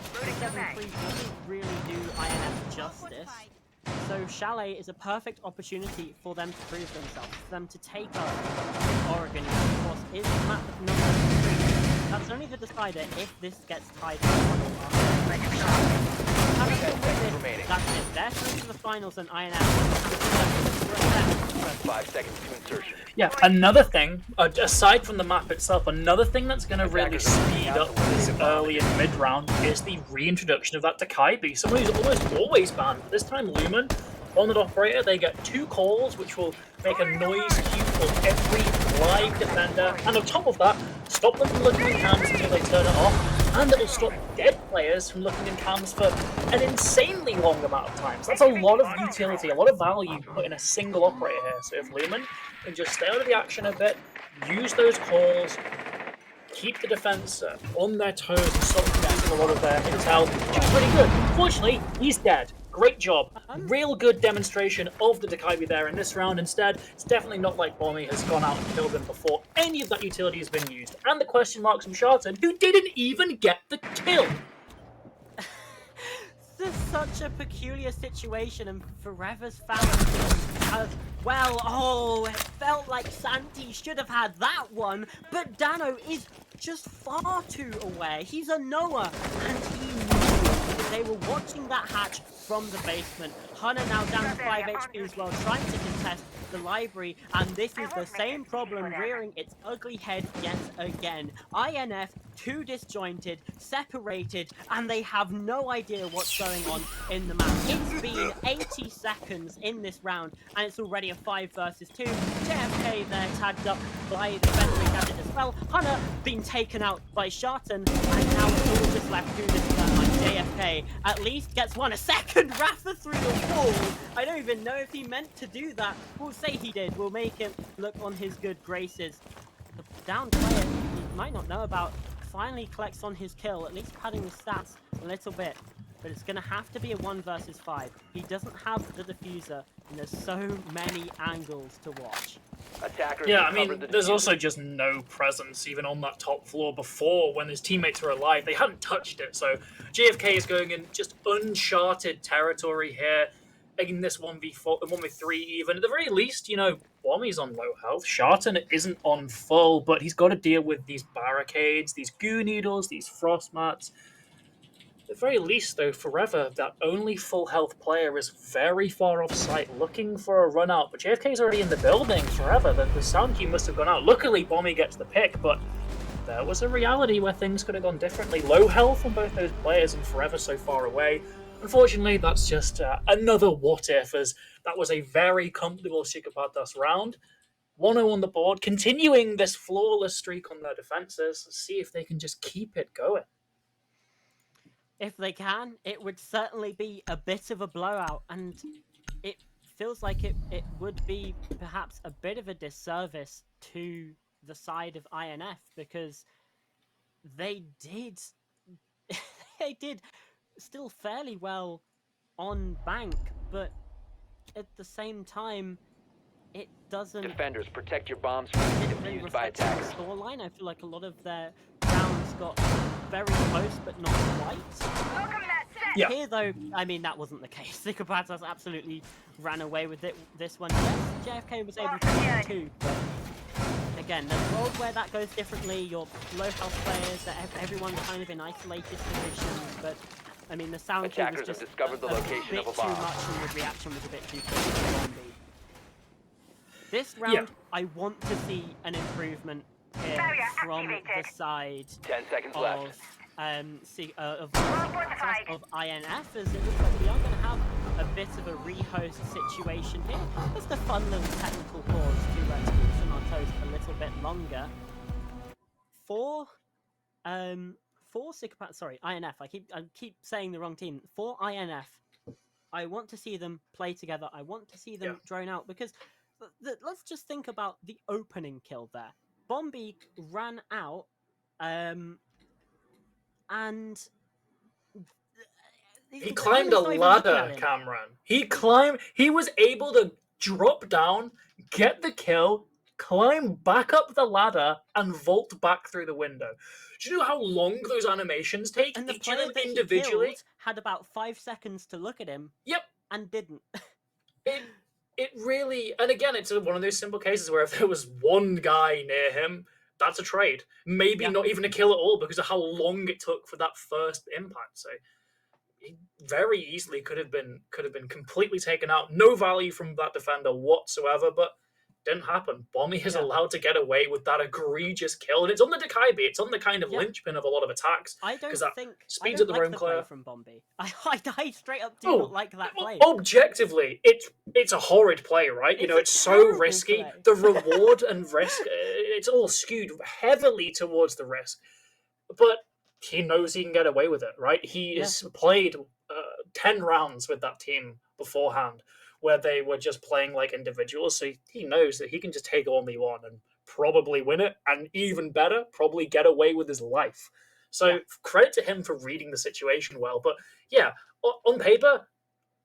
7-3 doesn't really do INF justice. So Chalet is a perfect opportunity for them to prove themselves, for them to take up Oregon, which of course is map number 3. That's only the decider if this gets tied up. That's it. They're through to the finals and INF. 5 seconds to insertion. Yeah, another thing, aside from the map itself, another thing that's going to really speed up this early and mid-round is the reintroduction of that Takaibi. Someone who's almost always banned. This time Lumen, on the operator, they get 2 calls, which will make a noise cue for every live defender. And on top of that, stop them from looking at cams until they turn it off. And it'll stop dead players from looking in cams for an insanely long amount of time. So that's a lot of utility, a lot of value put in a single operator here. So if Lumen can just stay out of the action a bit, use those calls, keep the defense on their toes and stop them using a lot of their intel, which is pretty good. Unfortunately, he's dead. Great job. Real good demonstration of the Dakaibi there in this round. Instead, it's definitely not like Bommy has gone out and killed him before any of that utility has been used. And the question marks from Sharton, who didn't even get the kill. This is such a peculiar situation, and Forever's found well, oh, it felt like Santi should have had that one, but Dano is just far too aware. He's a Noah, and he knew that they were watching that hatch from the basement. Hunter now down to 5 HP as well, trying to contest the library, and this is the same problem rearing its ugly head yet again. INF, too disjointed, separated, and they have no idea what's going on in the map. It's been 80 seconds in this round, and it's already a 5 versus 2. JFK there tagged up by the Bentley gadget as well. Hunter being taken out by Sharton, and now it's all just left to do this turn line. JFK at least gets a second Rafa through the wall. I don't even know if he meant to do that. We'll say he did. We'll make him look on his good graces. The down player he might not know about finally collects on his kill, at least padding the stats a little bit. But it's going to have to be a 1 versus 5. He doesn't have the diffuser, and there's so many angles to watch. Attackers Yeah, I have mean, covered the there's diffuser. also just no presence even on that top floor before when his teammates were alive. They hadn't touched it, so JFK is going in just uncharted territory here in this 1v4, 1v3 even. At the very least, you know, Bommy's on low health. Sharton isn't on full, but he's got to deal with these barricades, these goo needles, these frost mats. At the very least, though, Forever, that only full health player is very far off site looking for a run out. But JFK's already in the building. Forever, the sound key must have gone out. Luckily, Bommy gets the pick, but there was a reality where things could have gone differently. Low health on both those players and Forever so far away. Unfortunately, that's just another what if, as that was a very comfortable Siikoopatas round. 1-0 on the board, continuing this flawless streak on their defenses. See if they can just keep it going. If they can, it would certainly be a bit of a blowout, and it feels like it would be perhaps a bit of a disservice to the side of INF, because they did they did still fairly well on bank, but at the same time it doesn't Defenders, protect your bombs from being defused by reflect the attackers. scoreline. I feel like a lot of their rounds got very close but not quite. Yeah. Here, though, I mean, that wasn't the case. Siikoopatas absolutely ran away with it. This one, yes, JFK was able to win too. But again, there's a world where that goes differently. Your low health players, that everyone's kind of in isolated positions. But I mean, the sound cue was Attackers have just discovered the location bit of a too bomb. much, and the reaction was a bit too quick for Zombie. This round, I want to see an improvement here from the side 10 seconds left. of INF, as it looks like we are going to have a bit of a rehost situation here. Just a fun little technical pause to keep us on our toes a little bit longer. For Siikoopatas, sorry, INF. I keep saying the wrong team. For INF, I want to see them play together. I want to see them drone out, because let's just think about the opening kill there. Bombi ran out, and he climbed a ladder, Cameron. He was able to drop down, get the kill, climb back up the ladder, and vault back through the window. Do you know how long those animations take? And the Each of player them that he individually killed had about 5 seconds to look at him. Yep. And didn't. It really, and again, it's one of those simple cases where if there was one guy near him, that's a trade. Maybe not even a kill at all, because of how long it took for that first impact. So he very easily could have been completely taken out. No value from that defender whatsoever, but didn't happen. Bommy is allowed to get away with that egregious kill, and it's on the Dakaibi. It's on the kind of linchpin of a lot of attacks. I don't think speeds I up don't the like roam the clear. play from Bombi. I straight up do not like that play. Objectively, it's a horrid play, right? You know, it's so risky. Play. The reward and risk, it's all skewed heavily towards the risk. But he knows he can get away with it, right? He has played 10 rounds with that team beforehand, where they were just playing like individuals. So he knows that he can just take only one and probably win it, and even better, probably get away with his life. So credit to him for reading the situation well. But yeah, on paper,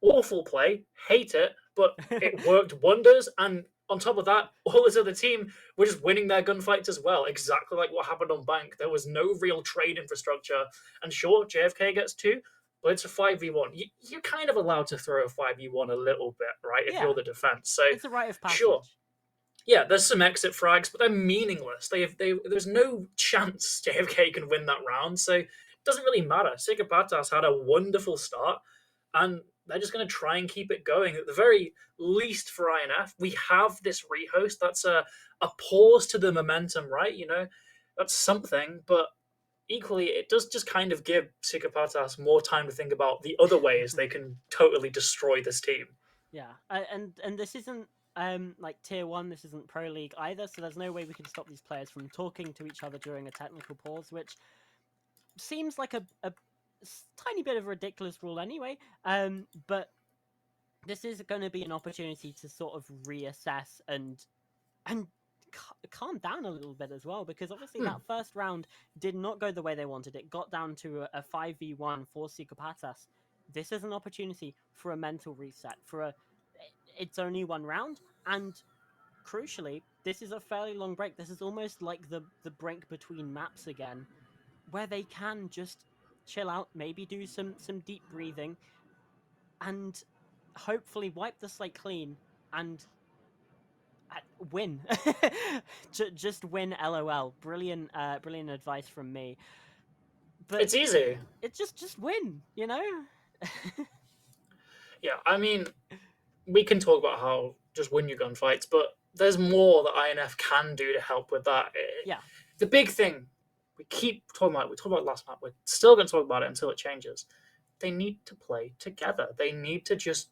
awful play, hate it, but it worked wonders. And on top of that, all this other team were just winning their gunfights as well, exactly like what happened on Bank. There was no real trade infrastructure. And sure, JFK gets 2, but it's a 5v1. You're kind of allowed to throw a 5v1 a little bit, right, if Yeah. you're the defense. So It's a rite of passage. sure. Yeah, there's some exit frags, but they're meaningless. There's no chance JFK can win that round, so it doesn't really matter. Siikoopatas had a wonderful start, and they're just going to try and keep it going. At the very least for INF, we have this rehost. That's a pause to the momentum, right? You know, that's something, but equally, it does just kind of give Siikoopatas more time to think about the other ways they can totally destroy this team. Yeah, and this isn't like tier 1. This isn't pro league either. So there's no way we can stop these players from talking to each other during a technical pause, which seems like a tiny bit of a ridiculous rule anyway. But this is going to be an opportunity to sort of reassess and calm down a little bit as well, because obviously that first round did not go the way they wanted. It got down to a 5v1 for Siikoopatas. This is an opportunity for a mental reset. It's only one round, and crucially, this is a fairly long break. This is almost like the break between maps again, where they can just chill out, maybe do some deep breathing, and hopefully wipe the slate clean and win. Just win, LOL. Brilliant advice from me. But It's easy. It's just win, you know. Yeah, I mean, we can talk about how just win your gunfights, but there's more that INF can do to help with that. Yeah. The big thing we keep talking about, we talked about last map, we're still going to talk about it until it changes. They need to play together. They need to just,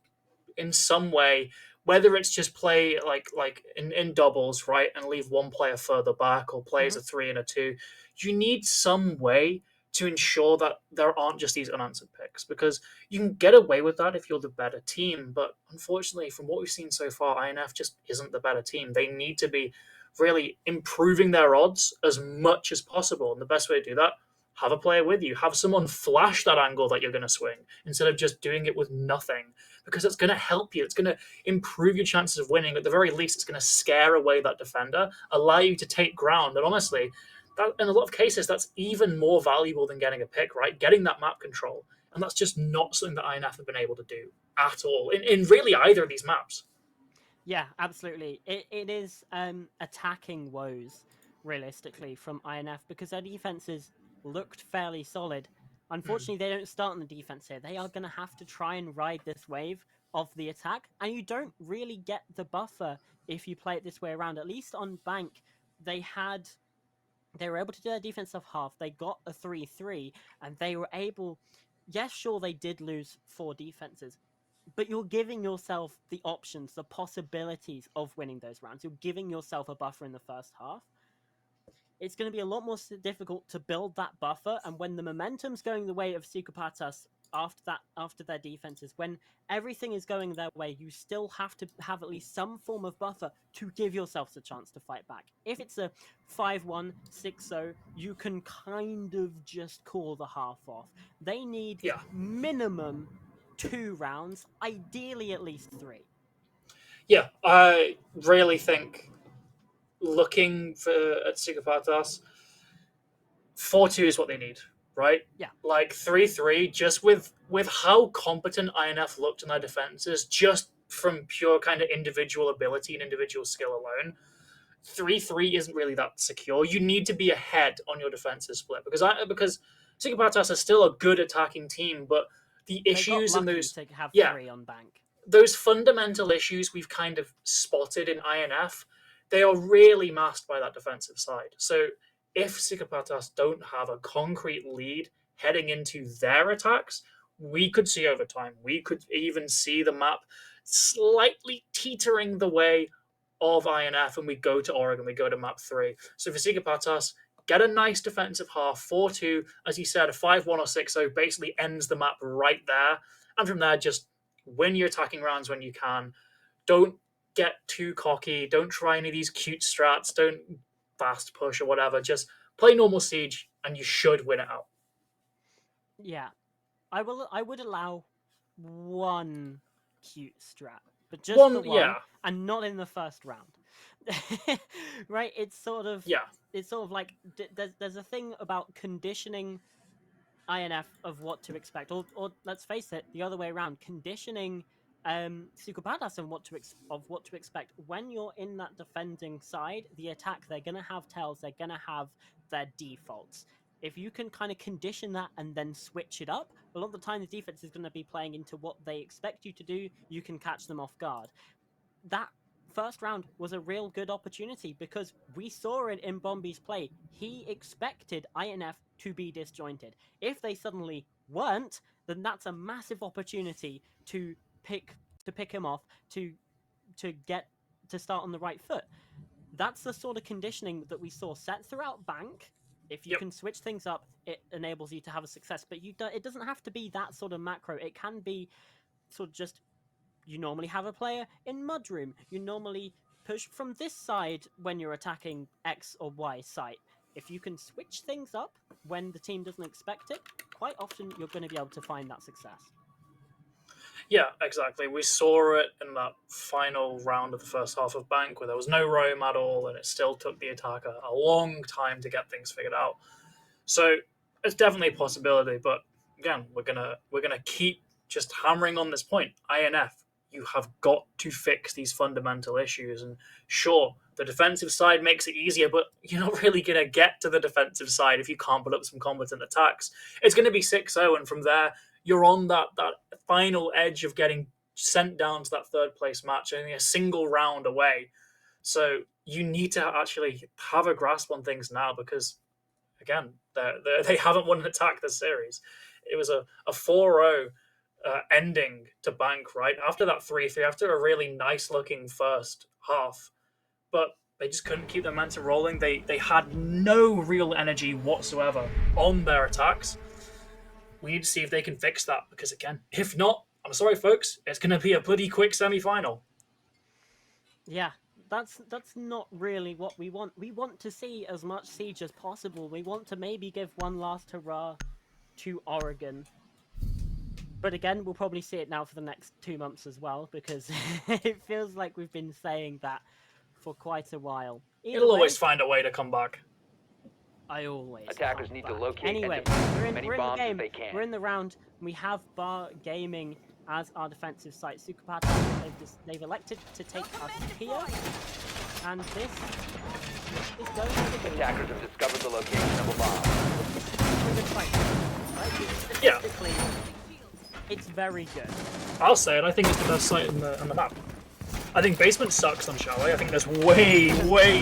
in some way, whether it's just play like in doubles, right, and leave one player further back, or play as a 3 and a 2, you need some way to ensure that there aren't just these unanswered picks, because you can get away with that if you're the better team. But unfortunately, from what we've seen so far, INF just isn't the better team. They need to be really improving their odds as much as possible. And the best way to do that, have a player with you. Have someone flash that angle that you're going to swing instead of just doing it with nothing, because it's going to help you. It's going to improve your chances of winning. At the very least, it's going to scare away that defender, allow you to take ground. And honestly, that, in a lot of cases, that's even more valuable than getting a pick, right? Getting that map control. And that's just not something that INF have been able to do at all in really either of these maps. Yeah, absolutely. It is attacking woes, realistically, from INF, because their defenses looked fairly solid. Unfortunately, they don't start on the defense here. They are going to have to try and ride this wave of the attack, and you don't really get the buffer if you play it this way around. At least on Bank, they were able to do their defensive half. They got a 3-3, and they were able... Yes, sure, they did lose 4 defenses, but you're giving yourself the options, the possibilities of winning those rounds. You're giving yourself a buffer in the first half. It's going to be a lot more difficult to build that buffer, and when the momentum's going the way of Siikoopatas after their defenses, when everything is going their way, you still have to have at least some form of buffer to give yourself a chance to fight back. If it's a 5-1, 6-0, you can kind of just call the half off. They need minimum 2 rounds, ideally at least 3. Yeah, I really think looking at Siikoopatas, 4-2 is what they need, right? Yeah. Like 3-3, just with how competent INF looked in their defenses, just from pure kind of individual ability and individual skill alone, 3-3 isn't really that secure. You need to be ahead on your defensive split, because Siikoopatas is still a good attacking team, but the issues and and those to have 3 on Bank. Those fundamental issues we've kind of spotted in INF, they are really masked by that defensive side. So if Siikoopatas don't have a concrete lead heading into their attacks, we could see over time. We could even see the map slightly teetering the way of INF, and we go to Oregon, we go to map 3. So for Siikoopatas, get a nice defensive half, 4-2, as you said, a 5-1 or 6-0 basically ends the map right there. And from there, just win your attacking rounds when you can. Don't get too cocky. Don't try any of these cute strats. Don't fast push or whatever. Just play normal Siege, and you should win it out. Yeah, I would allow one cute strat, but just One, the one, yeah. and not in the first round. Right? It's sort of like there's a thing about conditioning INF of what to expect, or let's face it, the other way around, conditioning Siikoopatas and what to expect when you're in that defending side. The attack, they're gonna have tells, they're gonna have their defaults. If you can kind of condition that and then switch it up, a lot of the time the defense is going to be playing into what they expect you to do. You can catch them off guard. That first round was a real good opportunity because we saw it in Bombi's play. He expected INF to be disjointed. If they suddenly weren't, then that's a massive opportunity to pick him off, to get to start on the right foot. That's the sort of conditioning that we saw set throughout Bank. If you can switch things up, it enables you to have a success. But it doesn't have to be that sort of macro. It can be sort of just, you normally have a player in Mudroom. You normally push from this side when you're attacking X or Y site. If you can switch things up when the team doesn't expect it, quite often you're going to be able to find that success. Yeah, exactly. We saw it in that final round of the first half of Bank where there was no roam at all, and it still took the attacker a long time to get things figured out. So it's definitely a possibility, but again, we're gonna keep just hammering on this point. INF, you have got to fix these fundamental issues. And sure, the defensive side makes it easier, but you're not really going to get to the defensive side if you can't put up some competent attacks. It's going to be 6-0, and from there, you're on that final edge of getting sent down to that third place match, only a single round away. So you need to actually have a grasp on things now because, again, they haven't won an attack this series. It was a 4-0 ending to Bank, right? After that 3-3, after a really nice-looking first half. But they just couldn't keep the momentum rolling. They had no real energy whatsoever on their attacks. We need to see if they can fix that because, again, if not, I'm sorry, folks, it's going to be a bloody quick semi-final. Yeah, that's not really what we want. We want to see as much Siege as possible. We want to maybe give one last hurrah to Oregon. But again, we'll probably see it now for the next 2 months as well because it feels like we've been saying that for quite a while. It'll always find a way to come back. I always. Attackers need to locate anyway, and defuse we're as in many the bombs as game. they can. We're in the round. We have Bar Gaming as our defensive site. Siikoopatas, they've elected to take us here, and this is going to be Attackers have discovered the location of a bomb. a good fight. Right? Yeah. Statistically, it's very good. I'll say it. I think it's the best site on the map. I think basement sucks on Chalet. I think there's way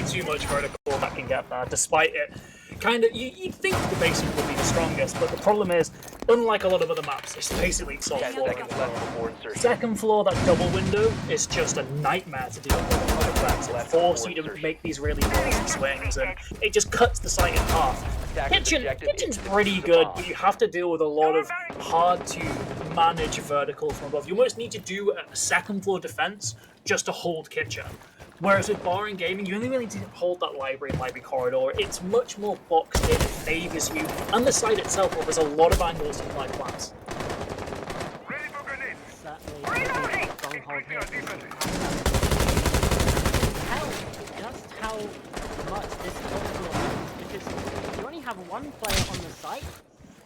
too much vertical that can get there, despite it. Kind of, you'd think the basement would be the strongest, but the problem is, unlike a lot of other maps, it's basically solid 10 floor. seconds left before insertion. Second floor, that double window is just a nightmare to deal with. It forces you to make these really noisy swings, and it just cuts the site in half. Kitchen's pretty good, but you have to deal with a lot of hard to manage vertical from above. You almost need to do a second floor defense just to hold Kitchen. Whereas with Bar and Gaming, you only really need to hold that library and library corridor. It's much more boxed in, it favours you, and the site itself offers a lot of angles to apply plans. Certainly, stronghold here. Tell just how much this is because you only have one player on the site.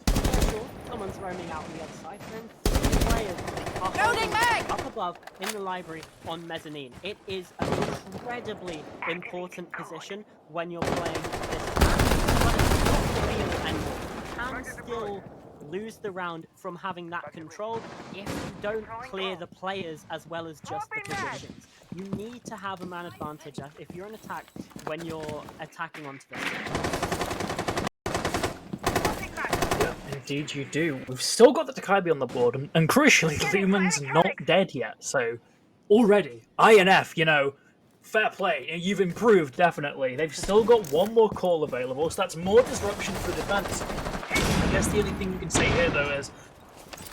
Yeah, sure, someone's roaming out on the other side, and then 3 players are holding up above in the library on mezzanine. It is an incredibly important position when you're playing this map, but it's not the real end. You can still lose the round from having that control if you don't clear the players as well as just the positions. You need to have a man advantage if you're an attack when you're attacking onto them. Indeed you do. We've still got the Takaibi on the board, and crucially, Lumen's not dead yet, so already, INF, fair play. You've improved, definitely. They've still got one more call available, so that's more disruption for defense. I guess the only thing you can say here, though, is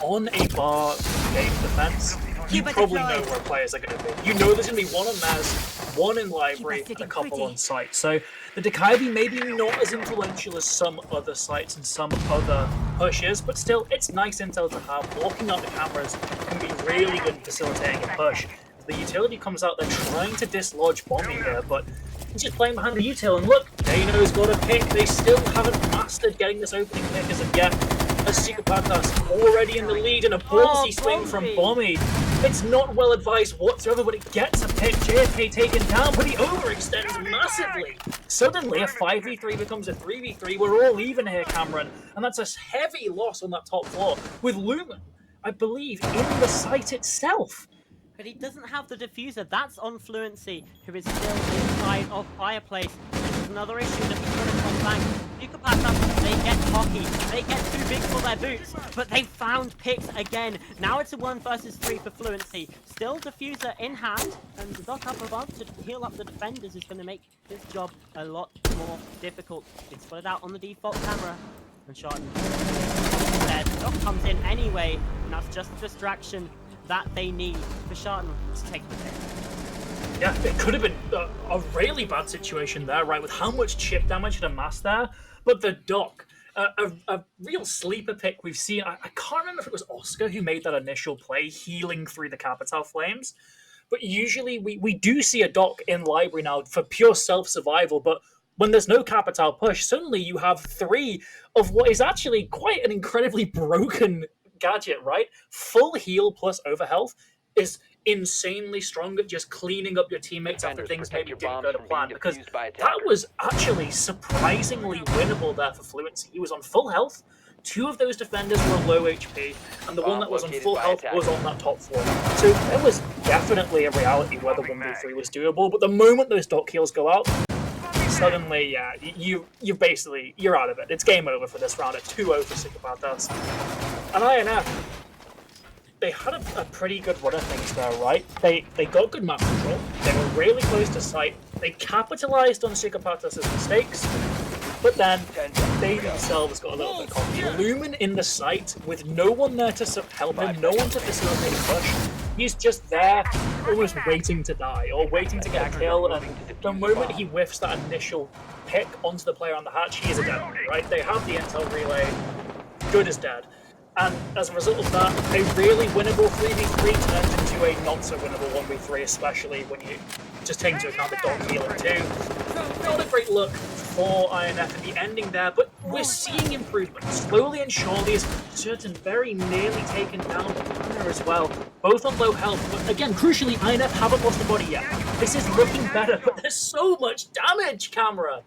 on a Bar game defense, you probably know where players are going to be. You know there's going to be one on Mez, one in Library, and a couple on site. So the Decaibi may be not as influential as some other sites and some other pushes, but still, it's nice intel to have. Blocking out the cameras can be really good in facilitating a push. The utility comes out, they're trying to dislodge bombing here, but he's just playing behind the util, and look, Dano's got a pick. They still haven't mastered getting this opening pick as of yet. As Siikoopatas already in the lead, and a ballsy swing from Bomby. It's not well advised whatsoever, but it gets a pick. JFK taken down, but he overextends massively. Suddenly, a 5v3 becomes a 3v3. We're all even here, Cameron, and that's a heavy loss on that top floor, with Lumen, I believe, in the site itself. But he doesn't have the diffuser. That's on Fluency, who is still inside of Fireplace. This is another issue that we saw from Bank. Siikoopatas, they get cocky. They get too big for their boots, but they found picks again. Now it's a 1 versus 3 for Fluency. Still diffuser in hand, and the Doc up above to heal up the defenders is going to make his job a lot more difficult. It's spotted out on the default camera, and Sharden there. The Doc comes in anyway, and that's just a distraction that they need for Sharden to take the pick. Yeah, it could have been a really bad situation there, right, with how much chip damage had amassed there. But the Doc, a real sleeper pick we've seen. I can't remember if it was Oscar who made that initial play, healing through the Capital Flames. But usually we do see a Doc in Library now for pure self-survival, but when there's no Capital push, suddenly you have 3 of what is actually quite an incredibly broken gadget, right? Full heal plus overhealth is insanely strong at just cleaning up your teammates after things maybe didn't go to plan, because that was actually surprisingly winnable there for Fluency. He was on full health, 2 of those defenders were low HP, and the one that was on full health was on that top floor. So there was definitely a reality where the 1v3 was doable, but the moment those Doc heals go out, suddenly, yeah, you're out of it. It's game over for this round at 2-0 for Siikoopatas. And INF, they had a pretty good run of things there, right? They got good map control. They were really close to site. They capitalized on Siikoopatas' mistakes, but then they themselves got a little bit cocky. Lumen in the site with no one there to help him, no one to facilitate a push. He's just there, almost waiting to die or waiting to get a kill. And the moment he whiffs that initial pick onto the player on the hatch, he is a dead man, right? They have the intel relay, good as dead. And as a result of that, a really winnable 3v3 turns into a not-so-winnable 1v3, especially when you just take into account the Doc healing too. Not a great look for INF in the ending there, but we're seeing improvement. Slowly and surely, as certain very nearly taken down Banner as well. Both on low health, but again, crucially, INF haven't lost a body yet. This is looking better, but there's so much damage, Camera!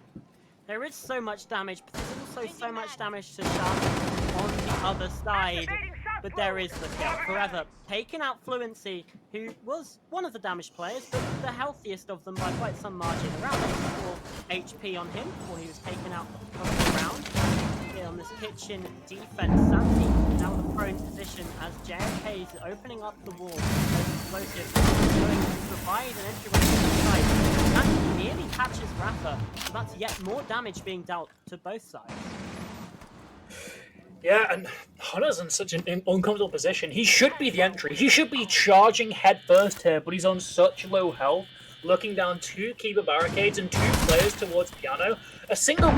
There is so much damage, but there's also so much damage to Sharden on the other side. But there is the kill. Forever taken out Fluency, who was one of the damaged players, but the healthiest of them by quite some margin. Around 84 HP on him before he was taken out of the round. Here on this kitchen defense, Santi now in the prone position as JFK is opening up the wall. Explosive going to provide an entryway to the side. Santi nearly catches Rafa, so that's yet more damage being dealt to both sides. Yeah, and Hunter's in such an uncomfortable position. He should be the entry. He should be charging headfirst here, but he's on such low health. Looking down 2 keeper barricades and 2 players towards Piano. A single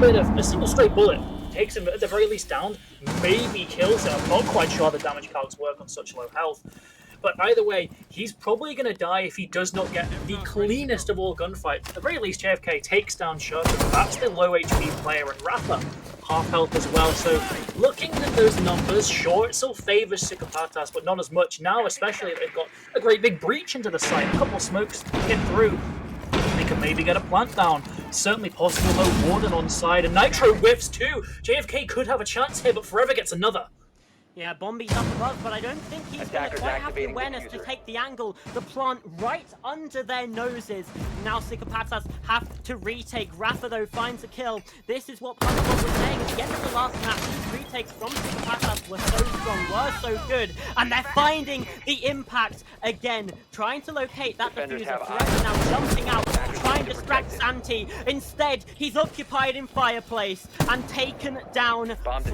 straight bullet takes him at the very least down, maybe kills him. I'm not quite sure how the damage calcs work on such low health. But either way, he's probably going to die if he does not get the cleanest of all gunfights. At the very least, JFK takes down Sherman. That's the low HP player, and Rafa half health as well. So looking at those numbers, sure, it still favors Siikoopatas, but not as much now, especially if they've got a great big breach into the site. A couple of smokes to get through. They can maybe get a plant down. Certainly possible low Warden on side, and Nitro whiffs too. JFK could have a chance here, but Forever gets another. Yeah, Bomby's up above, but I don't think he's going to quite have the awareness to take the angle. The plant right under their noses. Now Siikoopatas have to retake. Rafa, though, finds a kill. This is what Punchbob was saying at the end of the last match. These retakes from Siikoopatas were so strong, were so good, and they're finding the impact again. Trying to locate that diffuser. Forever now jumping out to try and distract Santi. Instead, he's occupied in Fireplace and taken down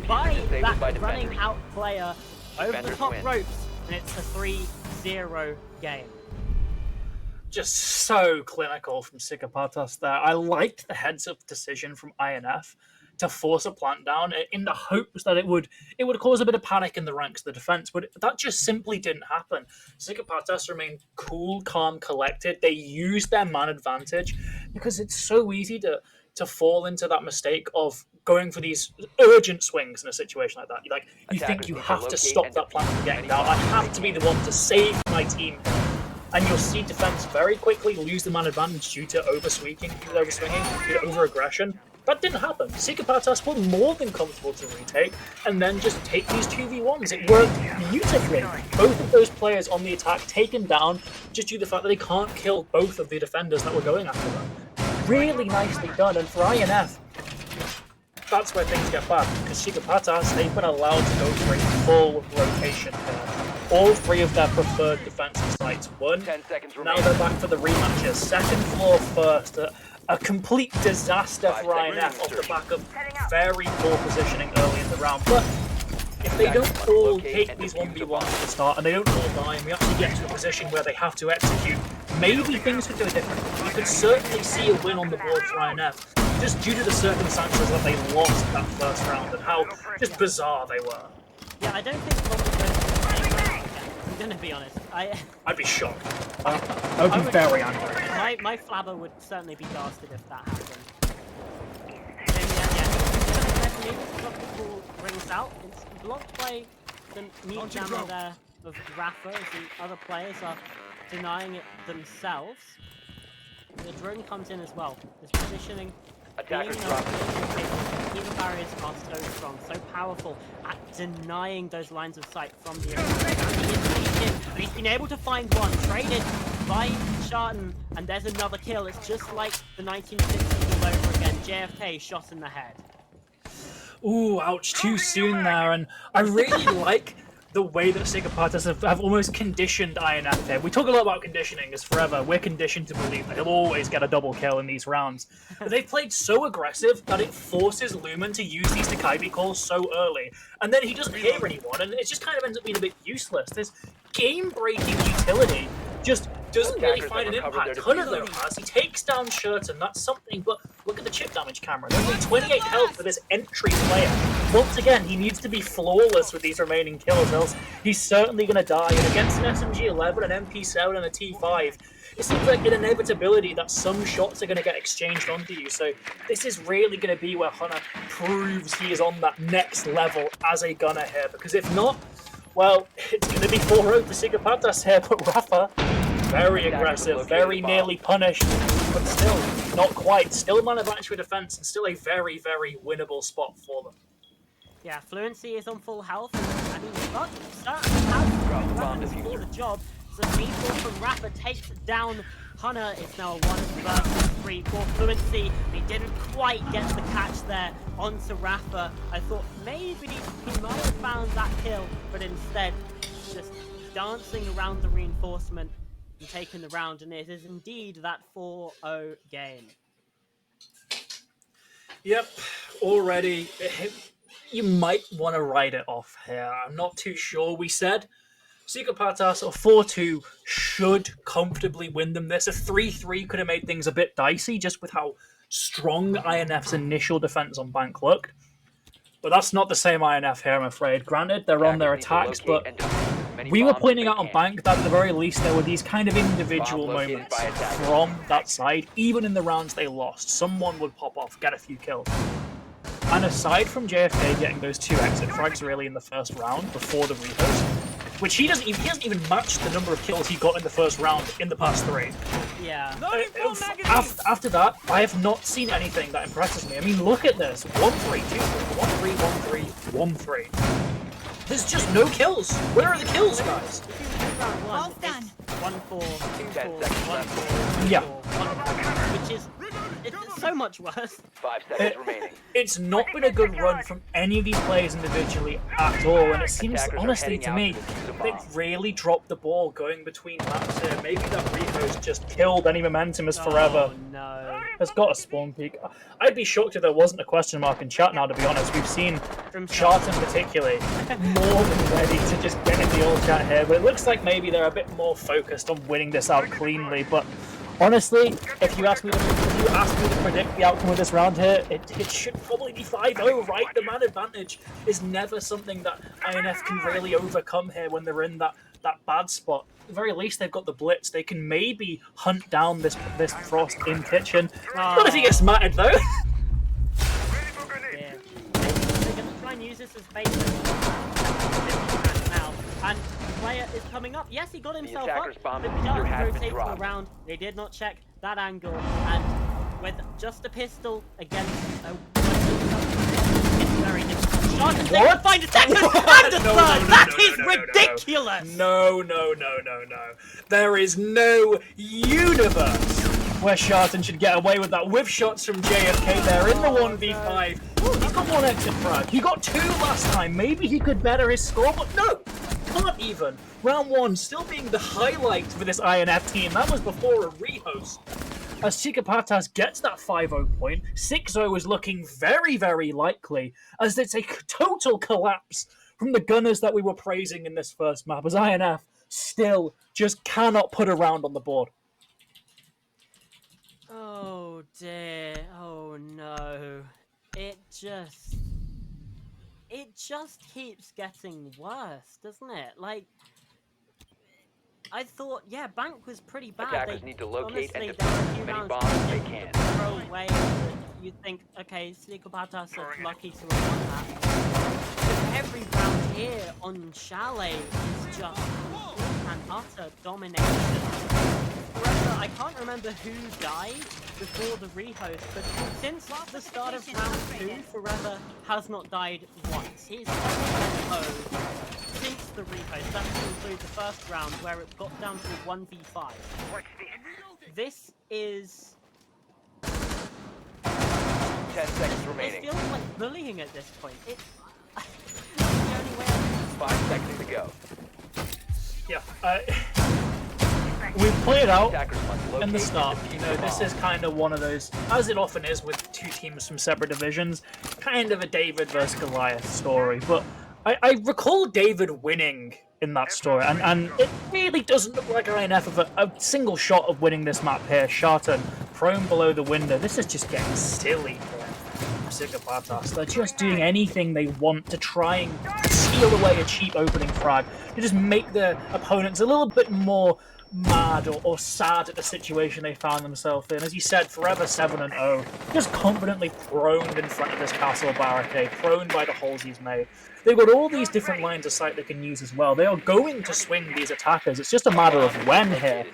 by that running out player over the top ropes, and it's a 3-0 0 game. Just so clinical from Siikoopatas there. I liked the heads-up decision from INF to force a plant down in the hopes that it would cause a bit of panic in the ranks of the defense, but that just simply didn't happen. Siikoopatas remained cool, calm, collected. They used their man advantage because it's so easy to fall into that mistake of going for these urgent swings in a situation like that. You think you have to stop that plant from getting down. I have to be the one to save my team. And you'll see defense very quickly lose the man advantage due to overswinging, due to over-aggression. That didn't happen. Siikoopatas were more than comfortable to retake and then just take these 2v1s. It worked beautifully. Both of those players on the attack taken down just due to the fact that they can't kill both of the defenders that were going after them. Really nicely done. And for INF, that's where things get bad, because Siikoopatas, they've been allowed to go for a full rotation here. All 3 of their preferred defensive sites won. 10 seconds Now remaining. they're back for the rematches. Second floor first. A complete disaster 5 for seconds INF off the insertion. back of very poor positioning early in the round. But if they don't all take these 1v1s at the start and they don't all die and we actually get to a position where they have to execute, maybe things could go differently. You could certainly see a win on the board for INF, just due to the circumstances that they lost that first round and how just bizarre they were. Yeah, I don't think Rob is going to take that again. I'm going to be honest. I'd be shocked. I would be very angry. My flabber would certainly be ghasted if that happened. And maybe the ball rings out. It's blocked by the meat jammer there of Rafa as the other players are denying it themselves. The drone comes in as well. His positioning. Attackers Being drop. Team barriers are so strong, so powerful at denying those lines of sight from the attack. But he's been able to find one, traded by Sharton, and there's another kill. It's just like the 1960s all over again. JFK shot in the head. Ooh, ouch, too soon there. And I really like the way that Siikoopatas have almost conditioned INF here. We talk a lot about conditioning, as forever we're conditioned to believe that he'll always get a double kill in these rounds. But they've played so aggressive that it forces Lumen to use these Takaibi calls so early. And then he doesn't hear anyone, and it just kind of ends up being a bit useless. This game-breaking utility just doesn't really find an impact. Hunter, though, has. He takes down Sherton, that's something, but look at the chip damage camera. There's only 28 health for this entry player. Once again, he needs to be flawless with these remaining kills, else he's certainly going to die. And against an SMG-11, an MP7, and a T5, it seems like an inevitability that some shots are going to get exchanged onto you. So this is really going to be where Hunter proves he is on that next level as a gunner here, because if not, well, it's going to be 4-0 for Siikoopatas here, but Rafa, very aggressive, very nearly punished, but still, not quite. Still man advantage for defense, and still a very, very winnable spot for them. Yeah, Fluency is on full health. I mean, but certainly has weapons for the job. So Meatball from Rafa takes down Hunter. It's now a 1 versus 3 for Fluency. He didn't quite get the catch there onto Rafa. I thought maybe he might have found that kill, but instead just dancing around the reinforcement and taking the round, and it is indeed that 4-0 game. Yep, already. You might want to write it off here. I'm not too sure. We said Siikoopatas or 4-2 should comfortably win them this. A 3-3 could have made things a bit dicey just with how strong INF's initial defense on bank looked. But that's not the same INF here, I'm afraid. Granted, they're on their attacks, but we were pointing out on bank that at the very least there were these kind of individual moments from that side. Even in the rounds they lost, someone would pop off, get a few kills. And aside from JFK getting those 2 exit frags really in the first round before the rehost, which he hasn't even matched the number of kills he got in the first round in the past 3. Yeah. After that, I have not seen anything that impresses me. I mean, look at this. 1-3, 2-3, 1-3, 1-3, 1-3. There's just no kills. Where are the kills, guys? Well done. 1-4, 2-4, 1-4, Yeah. 1-4, which is it's so much worse. 5 seconds remaining. It's not been a good run from any of these players individually at all, and it seems, Attackers are honestly, heading to out me, to the they bomb. really dropped the ball going between maps here. Maybe that rehost just killed any momentum as forever. Oh no. has got a spawn peak. I'd be shocked if there wasn't a question mark in chat now, to be honest. We've seen Charlton particularly more than ready to just get in the old chat here, but it looks like maybe they're a bit more focused on winning this out cleanly. But honestly, if you ask me to predict the outcome of this round here, it should probably be 5-0, right? The man advantage is never something that INF can really overcome here when they're in that bad spot. At the very least, they've got the blitz. They can maybe hunt down this Frost in kitchen. Not if he gets matted though. Yeah. They're going to try and use this as bait now. And the player is coming up. Yes, he got himself up. The dart rotating around. They did not check that angle. And with just a pistol against it's very difficult. What? Find a second and a third! That is ridiculous! No. There is no universe where Sharton should get away with that. With shots from JFK there in the 1v5. He's got one exit frag. He got 2 last time. Maybe he could better his score, but no! Can't even. Round 1 still being the highlight for this INF team. That was before a rehost. As Siikoopatas gets that 5-0 point, 6-0 is looking very, very likely, as it's a total collapse from the gunners that we were praising in this first map, as INF still just cannot put a round on the board. Oh dear, oh no. It just keeps getting worse, doesn't it? Like, I thought, yeah, Bank was pretty bad. Attackers need to locate honestly, and there were a defuse few as many rounds bombs as they that can. throw away that you'd think, okay, Siikoopatas are lucky to have won that. But every round here on Chalet is just complete and utter domination. Forever, I can't remember who died before the rehost, but since the start of round 2, Forever has not died once. He's 0 since the rehost. That to include the first round where it got down to 1v5. This is... 10 seconds remaining. It feels like bullying at this point. It's the only way 5 seconds to go. Yeah, we've played out Attackers must in locate the and start. defuse You the know, this bomb. is kind of one of those, as it often is with 2 teams from separate divisions, kind of a David versus Goliath story. But I recall David winning in that story, and it really doesn't look like INF have a single shot of winning this map here. Sharton prone below the window. This is just getting silly for Siikoopatas. They're just doing anything they want to try and steal away a cheap opening frag, to just make their opponents a little bit more mad or sad at the situation they found themselves in. As you said, Forever 7-0, just confidently proned in front of this castle barricade, proned by the holes he's made. They've got all these different lines of sight they can use as well. They are going to swing these attackers. It's just a matter of when here.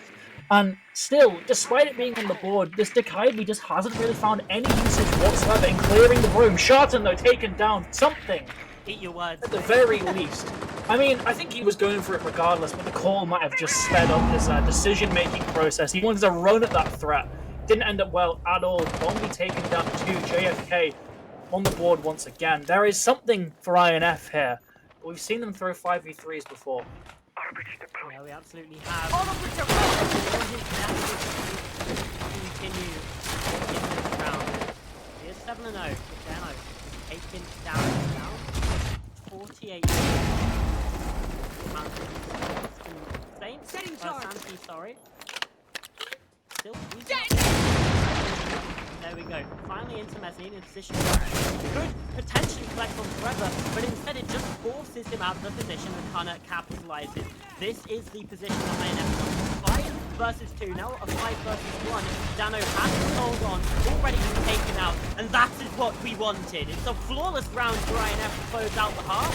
And still, despite it being on the board, this Dekaibi just hasn't really found any usage whatsoever in clearing the room. Sharton, though, taken down something. eat your words. At the very least. I mean, I think he was going for it regardless, but the call might have just sped up his decision-making process. He wanted to run at that threat. Didn't end up well at all. Only taken down 2. JFK on the board once again. There is something for INF here. We've seen them throw 5v3s before. Yeah, we absolutely have. Continue in this round. Here's 7-0. Cristiano taken down. 48. Setting charge. Santi, sorry. Still. There we go. Finally into Mezzine in position. Could potentially collect on Forever, but instead it just forces him out of the position and Hannah capitalizes. This is the position that INF wants. 5 versus 2. Now a 5 versus 1. Dano has to hold on, already been taken out, and that is what we wanted. It's a flawless round for INF to close out the half.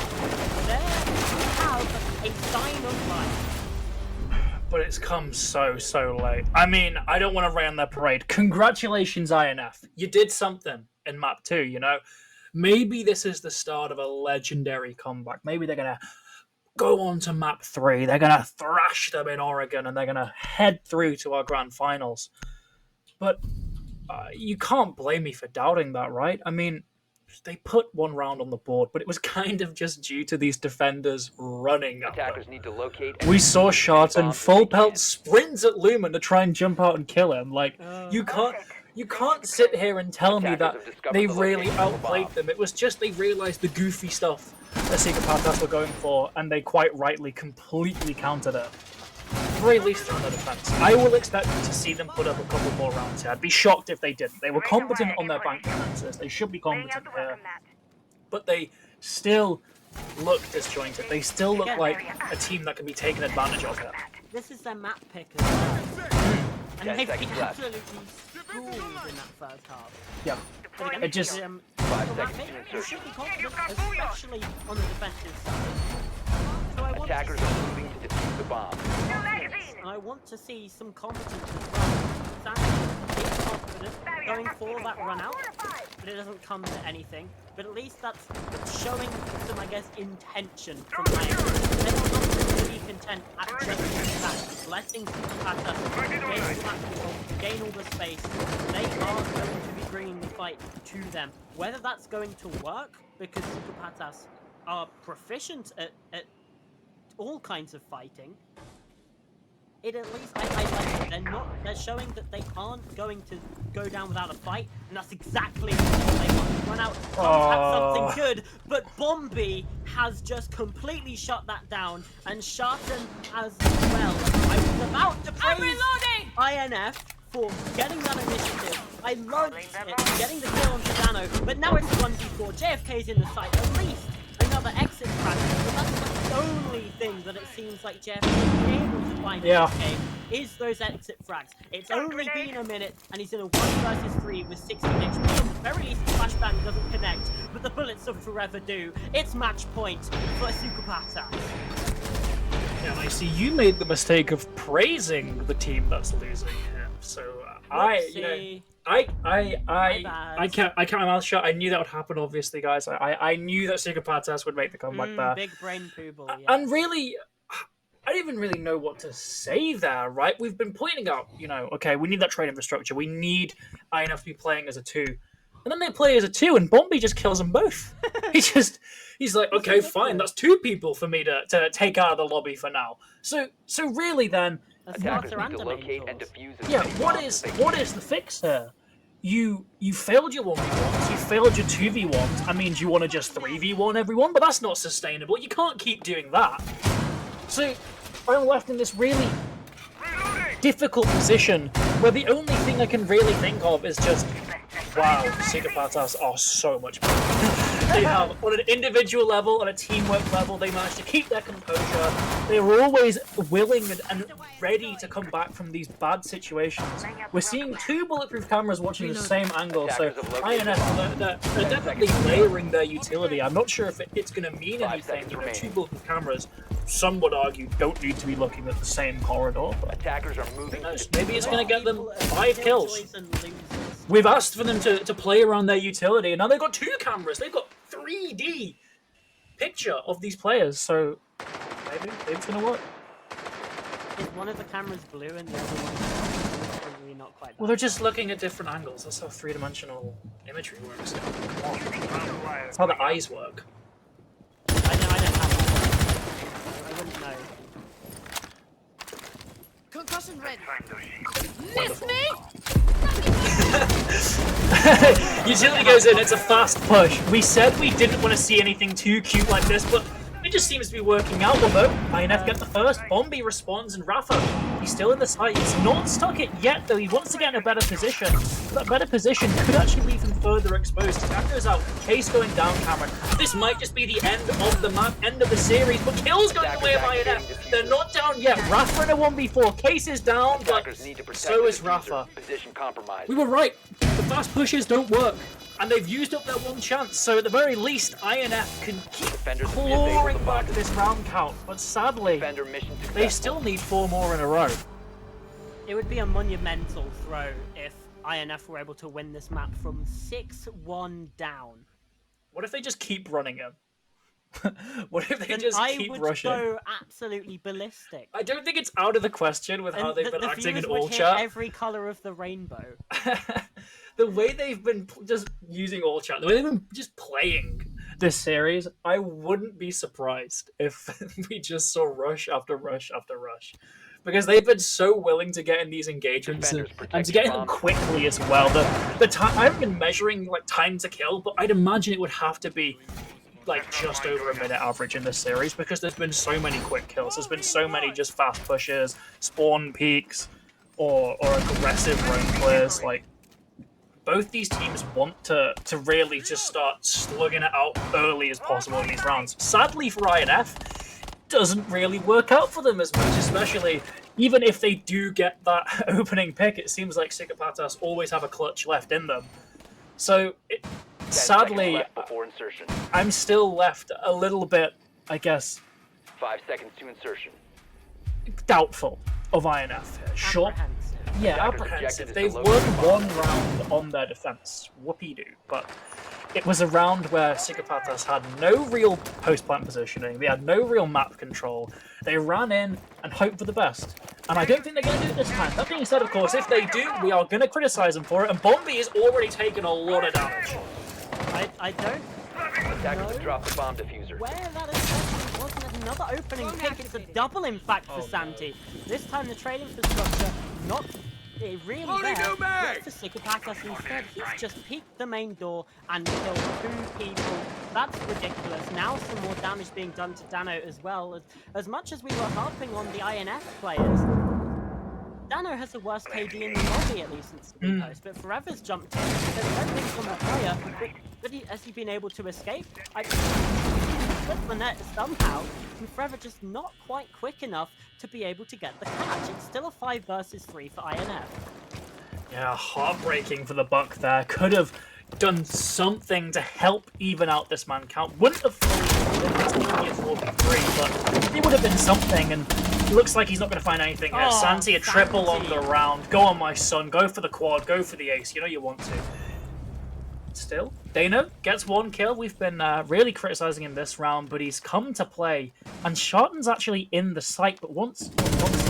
There we have a sign of life. But it's come so late. I mean, I don't want to rain on their parade. Congratulations, INF. You did something in map 2, you know? Maybe this is the start of a legendary comeback. Maybe they're going to go on to map 3. They're going to thrash them in Oregon, and they're going to head through to our grand finals. But you can't blame me for doubting that, right? I mean, they put 1 round on the board, but it was kind of just due to these defenders running up. Attackers need to locate and We saw defuse Sharton bombs full if they pelt can. sprints at Lumen to try and jump out and kill him. Like, you You can't sit here and tell me that Attackers have discovered they the really location of a outplayed bomb. them. It was just they realized the goofy stuff that Siikoopatas were going for, and they quite rightly completely countered it. Very least on the defense. I will expect to see them put up a couple more rounds here. I'd be shocked if they didn't. They were competent on their bank defenses. They should be competent here. But they still look disjointed. They still look like a team that can be taken advantage of here. This is their map pick as well. And 10 they've been seconds left. absolutely schooled in that first half. Yeah. But again, It just- 5 the map seconds pick, to you insertion. should be confident, especially on the defensive side. So I want Attackers to are see, moving to defuse the bomb. and I want to see some competence as well. Sandy is confident going for that run out, but it doesn't come to anything. But at least that's showing some, I guess, intention from Iron. They're not really content at just that. Letting Siikoopatas gain all that control, gain all the space. They are going to be bringing the fight to them. Whether that's going to work, because Siikoopatas are proficient at all kinds of fighting, it at least I like it. They're showing that they aren't going to go down without a fight, and that's exactly what they want to run out at something good. But Bombi has just completely shut that down, and Sharton as well. I was about to praise INF for getting that initiative. I loved it, getting the kill on Sedano, but now it's 1v4. JFK's in the site, at least another exit frag, but that's like the only thing that it seems like JFK is able to find in this game is those exit frags. It's only been a minute, and he's in a 1 versus 3 with 16 HP. At the very least, the flashbang doesn't connect, but the bullets of forever do. It's match point for Siikoopatas. Yeah, and I see you made the mistake of praising the team that's losing here. So I kept my mouth shut. I knew that would happen. Obviously, guys. I knew that Siikoopatas would make the comeback there. Big brain pooble, yeah. And really, I don't even really know what to say there. Right? We've been pointing out, okay, we need that trade infrastructure. We need INF to be playing as a 2. And then they play as a 2, and Bombi just kills them both. He's like, okay, fine, that's 2 people for me to take out of the lobby for now. So really then, Attackers need to locate and defuse as yeah, many what bombs is as they can. the fix here? You failed your 1v1s, you failed your 2v1s. I mean, do you want to just 3v1 everyone? But that's not sustainable. You can't keep doing that. So I'm left in this really difficult position where the only thing I can really think of is just, wow, Siikoopatas are so much better. They have, on an individual level, on a teamwork level, they managed to keep their composure. They were always willing and ready to come back from these bad situations. We're seeing 2 bulletproof cameras watching the same angle, so INF, they're definitely layering their utility. I'm not sure if it's going to mean anything. 2 bulletproof cameras, some would argue, don't need to be looking at the same corridor. But Attackers are moving. maybe it's going to get them 5 kills. Killjoys and losers. We've asked for them to play around their utility, and now they've got 2 cameras. They've got 3D picture of these players, so maybe it's going to work. Is one of the cameras blue and the other one probably not quite that? Well, they're just looking at different angles. That's how 3-dimensional imagery works. That's how the eyes work. I don't have that. I wouldn't know. Concussion ready. Wonderful. Utility goes in, it's a fast push. We said we didn't want to see anything too cute like this, but it just seems to be working out. Although INF get the first, Bombi responds, and Rafa, he's still in the site. He's not stuck it yet, though. He wants to get in a better position. That better position could actually leave him further exposed. That goes out. Case going down, Cameron. This might just be the end of the map, end of the series, but kills going the way of INF. They're not down yet. Rafa in a 1v4. Case is down, but so is Rafa. Position compromised. We were right. The fast pushes don't work. And they've used up their 1 chance, so at the very least, INF can keep Defenders have clawing disabled the back bomb. this round count. But sadly, Defender mission they successful. still need 4 more in a row. It would be a monumental throw if INF were able to win this map from 6-1 down. What if they just keep running him? What if they Then just I keep would rushing? go absolutely ballistic. I don't think it's out of the question with how And they've been the acting in viewers would all hear chat. every color of the rainbow. The way they've been just using all chat, the way they've been just playing this series, I wouldn't be surprised if we just saw rush after rush after rush. because they've been so willing to get in these engagements Defenders and protect to get in the them bomb. quickly as well. The time I haven't been measuring like time to kill, but I'd imagine it would have to be like just over a minute average in this series because there's been so many quick kills. There's been so many just fast pushes, spawn peaks, or aggressive roam clears. Like both these teams want to really just start slugging it out early as possible in these rounds. Sadly for INF, doesn't really work out for them as much, especially even if they do get that opening pick. It seems like Siikoopatas always have a clutch left in them. So, 10 sadly, seconds left before insertion. I'm still left a little bit, I guess, 5 seconds to insertion. doubtful of INF. Short, Apprehensive. yeah, Attacker's apprehensive. objective is They've to won locate the bomb. one round on their defense. Whoopee-doo. But it was a round where Siikoopatas had no real post-plant positioning. They had no real map control. They ran in and hoped for the best. And I don't think they're going to do it this time. That being said, of course, if they do, we are going to criticize them for it. And Bombi has already taken a lot of damage. I don't Attackers No. have dropped the bomb diffuser. where that especially wasn't. There's another opening pick. It's a double, in fact, for Santi. This time the trade infrastructure not really there. But for Siikoopatas instead, he's just peeked the main door and killed 2 people. That's ridiculous. Now some more damage being done to Dano as well. As much as we were harping on the INF players, Dano has the worst KD in the lobby, at least since the post, but Forever's jumped in. There's no ping from the player, but has he been able to escape? Slipped the net somehow, and Forever just not quite quick enough to be able to get the catch. It's still a 5 versus 3 for INF. Yeah, heartbreaking for the Buck there. Could have done something to help even out this man count. Wouldn't have fully only a 4v3, but it would have been something, and it looks like he's not going to find anything here. Oh, Santi, a triple on Santi. the round. Go on, my son. Go for the quad. Go for the ace. You know you want to. Still, Dano gets 1 kill. We've been really criticizing him this round, but he's come to play. And Sharton's actually in the site, but once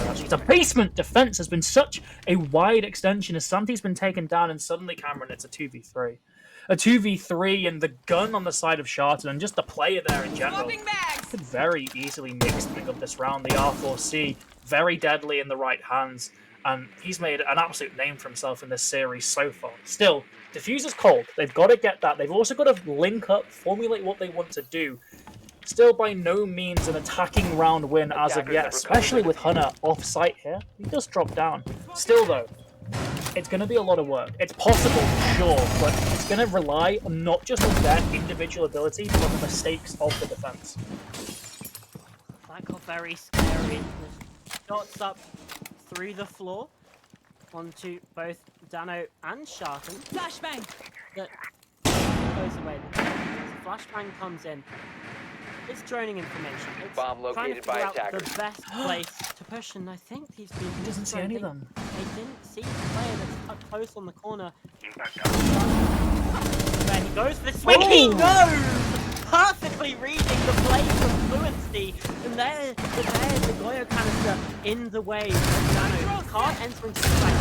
actually, the basement defense has been such a wide extension as Santi's been taken down, and suddenly Cameron, it's a 2v3. A 2v3 and the gun on the side of Sharton and just the player there in general could very easily make something of this round. The R4C, very deadly in the right hands, and he's made an absolute name for himself in this series so far. Still, Diffuser's cold. They've got to get that. They've also got to link up, formulate what they want to do. Still by no means an attacking round win as of yet, especially with Hunter off-site here. He does drop down. Still though, it's going to be a lot of work. It's possible, sure, but it's going to rely on not just on their individual ability, but on the mistakes of the defense. That got very scary. The shots up through the floor onto both Dano and Sharton. Flashbang! That goes away. The flashbang comes in. It's droning information. It's Bomb trying to located by figure out attackers. the best place to push, and I think he's been. He doesn't see any of them. They didn't see the player that's up close on the corner. There he goes for the swing. He knows! Perfectly reading the play from fluency, and there's the Goyo canister in the way of Dano. He can't enter into the fight.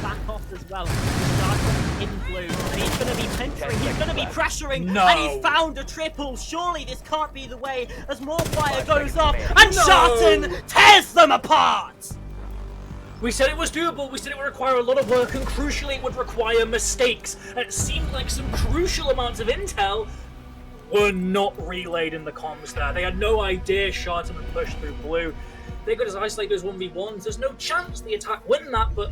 Back off as well. Sharton in blue. And he's going to be pinching. He's going to be pressuring. No. And he's found a triple. Surely this can't be the way as more fire goes off. remaining. And No. Sharton tears them apart. We said it was doable, we said it would require a lot of work, and crucially it would require mistakes. And it seemed like some crucial amounts of intel were not relayed in the comms there. They had no idea Sharton would push through blue. They could just isolate those 1v1s. There's no chance the attack win that, but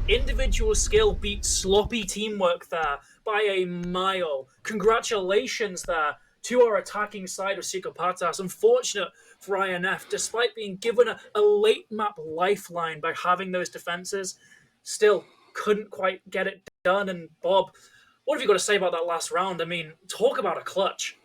individual skill beats sloppy teamwork there by a mile. Congratulations there to our attacking side of Siikoopatas. Unfortunate for INF, despite being given a late map lifeline by having those defenses, still couldn't quite get it done. And Bob, what have you got to say about that last round? I mean, talk about a clutch.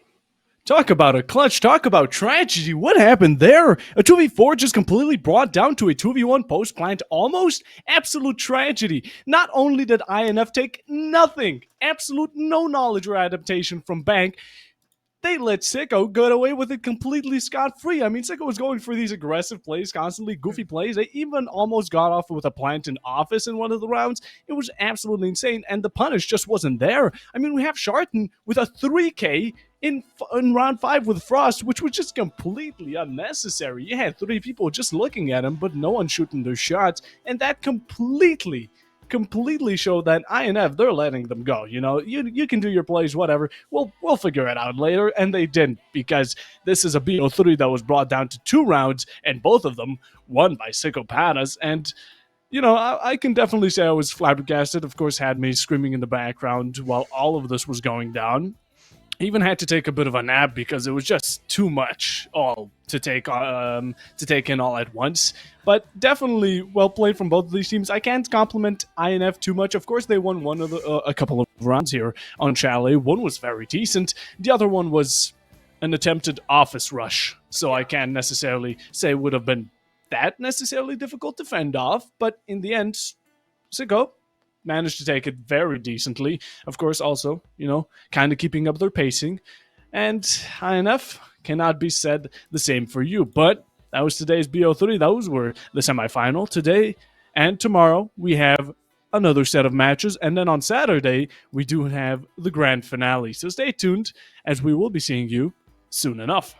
Talk about a clutch, talk about tragedy. What happened there? A 2v4 just completely brought down to a 2v1 post-plant almost? Absolute tragedy. Not only did INF take nothing, absolute no knowledge or adaptation from Bank, they let Sicko get away with it completely scot-free. I mean, Sicko was going for these aggressive plays, constantly goofy plays. They even almost got off with a plant in office in one of the rounds. It was absolutely insane, and the punish just wasn't there. I mean, we have Sharton with a 3K in round 5 with Frost, which was just completely unnecessary. You had 3 people just looking at him, but no one shooting their shots, and that completely showed that INF, they're letting them go. You know, you can do your plays, whatever. We'll figure it out later, and they didn't, because this is a BO3 that was brought down to 2 rounds, and both of them won by Siikoopatas. And you know, I can definitely say I was flabbergasted. Of course, had me screaming in the background while all of this was going down. Even had to take a bit of a nap because it was just too much all to take in all at once. But definitely well played from both of these teams. I can't compliment INF too much. Of course, they won one of a couple of rounds here on Chalet. One was very decent. The other one was an attempted office rush, so I can't necessarily say it would have been that necessarily difficult to fend off. But in the end, Siiko managed to take it very decently. Of course, also, you know, kind of keeping up their pacing. And INF cannot be said the same for you. But that was today's BO3. Those were the semifinal. Today and tomorrow, we have another set of matches. And then on Saturday, we do have the grand finale. So stay tuned, as we will be seeing you soon enough.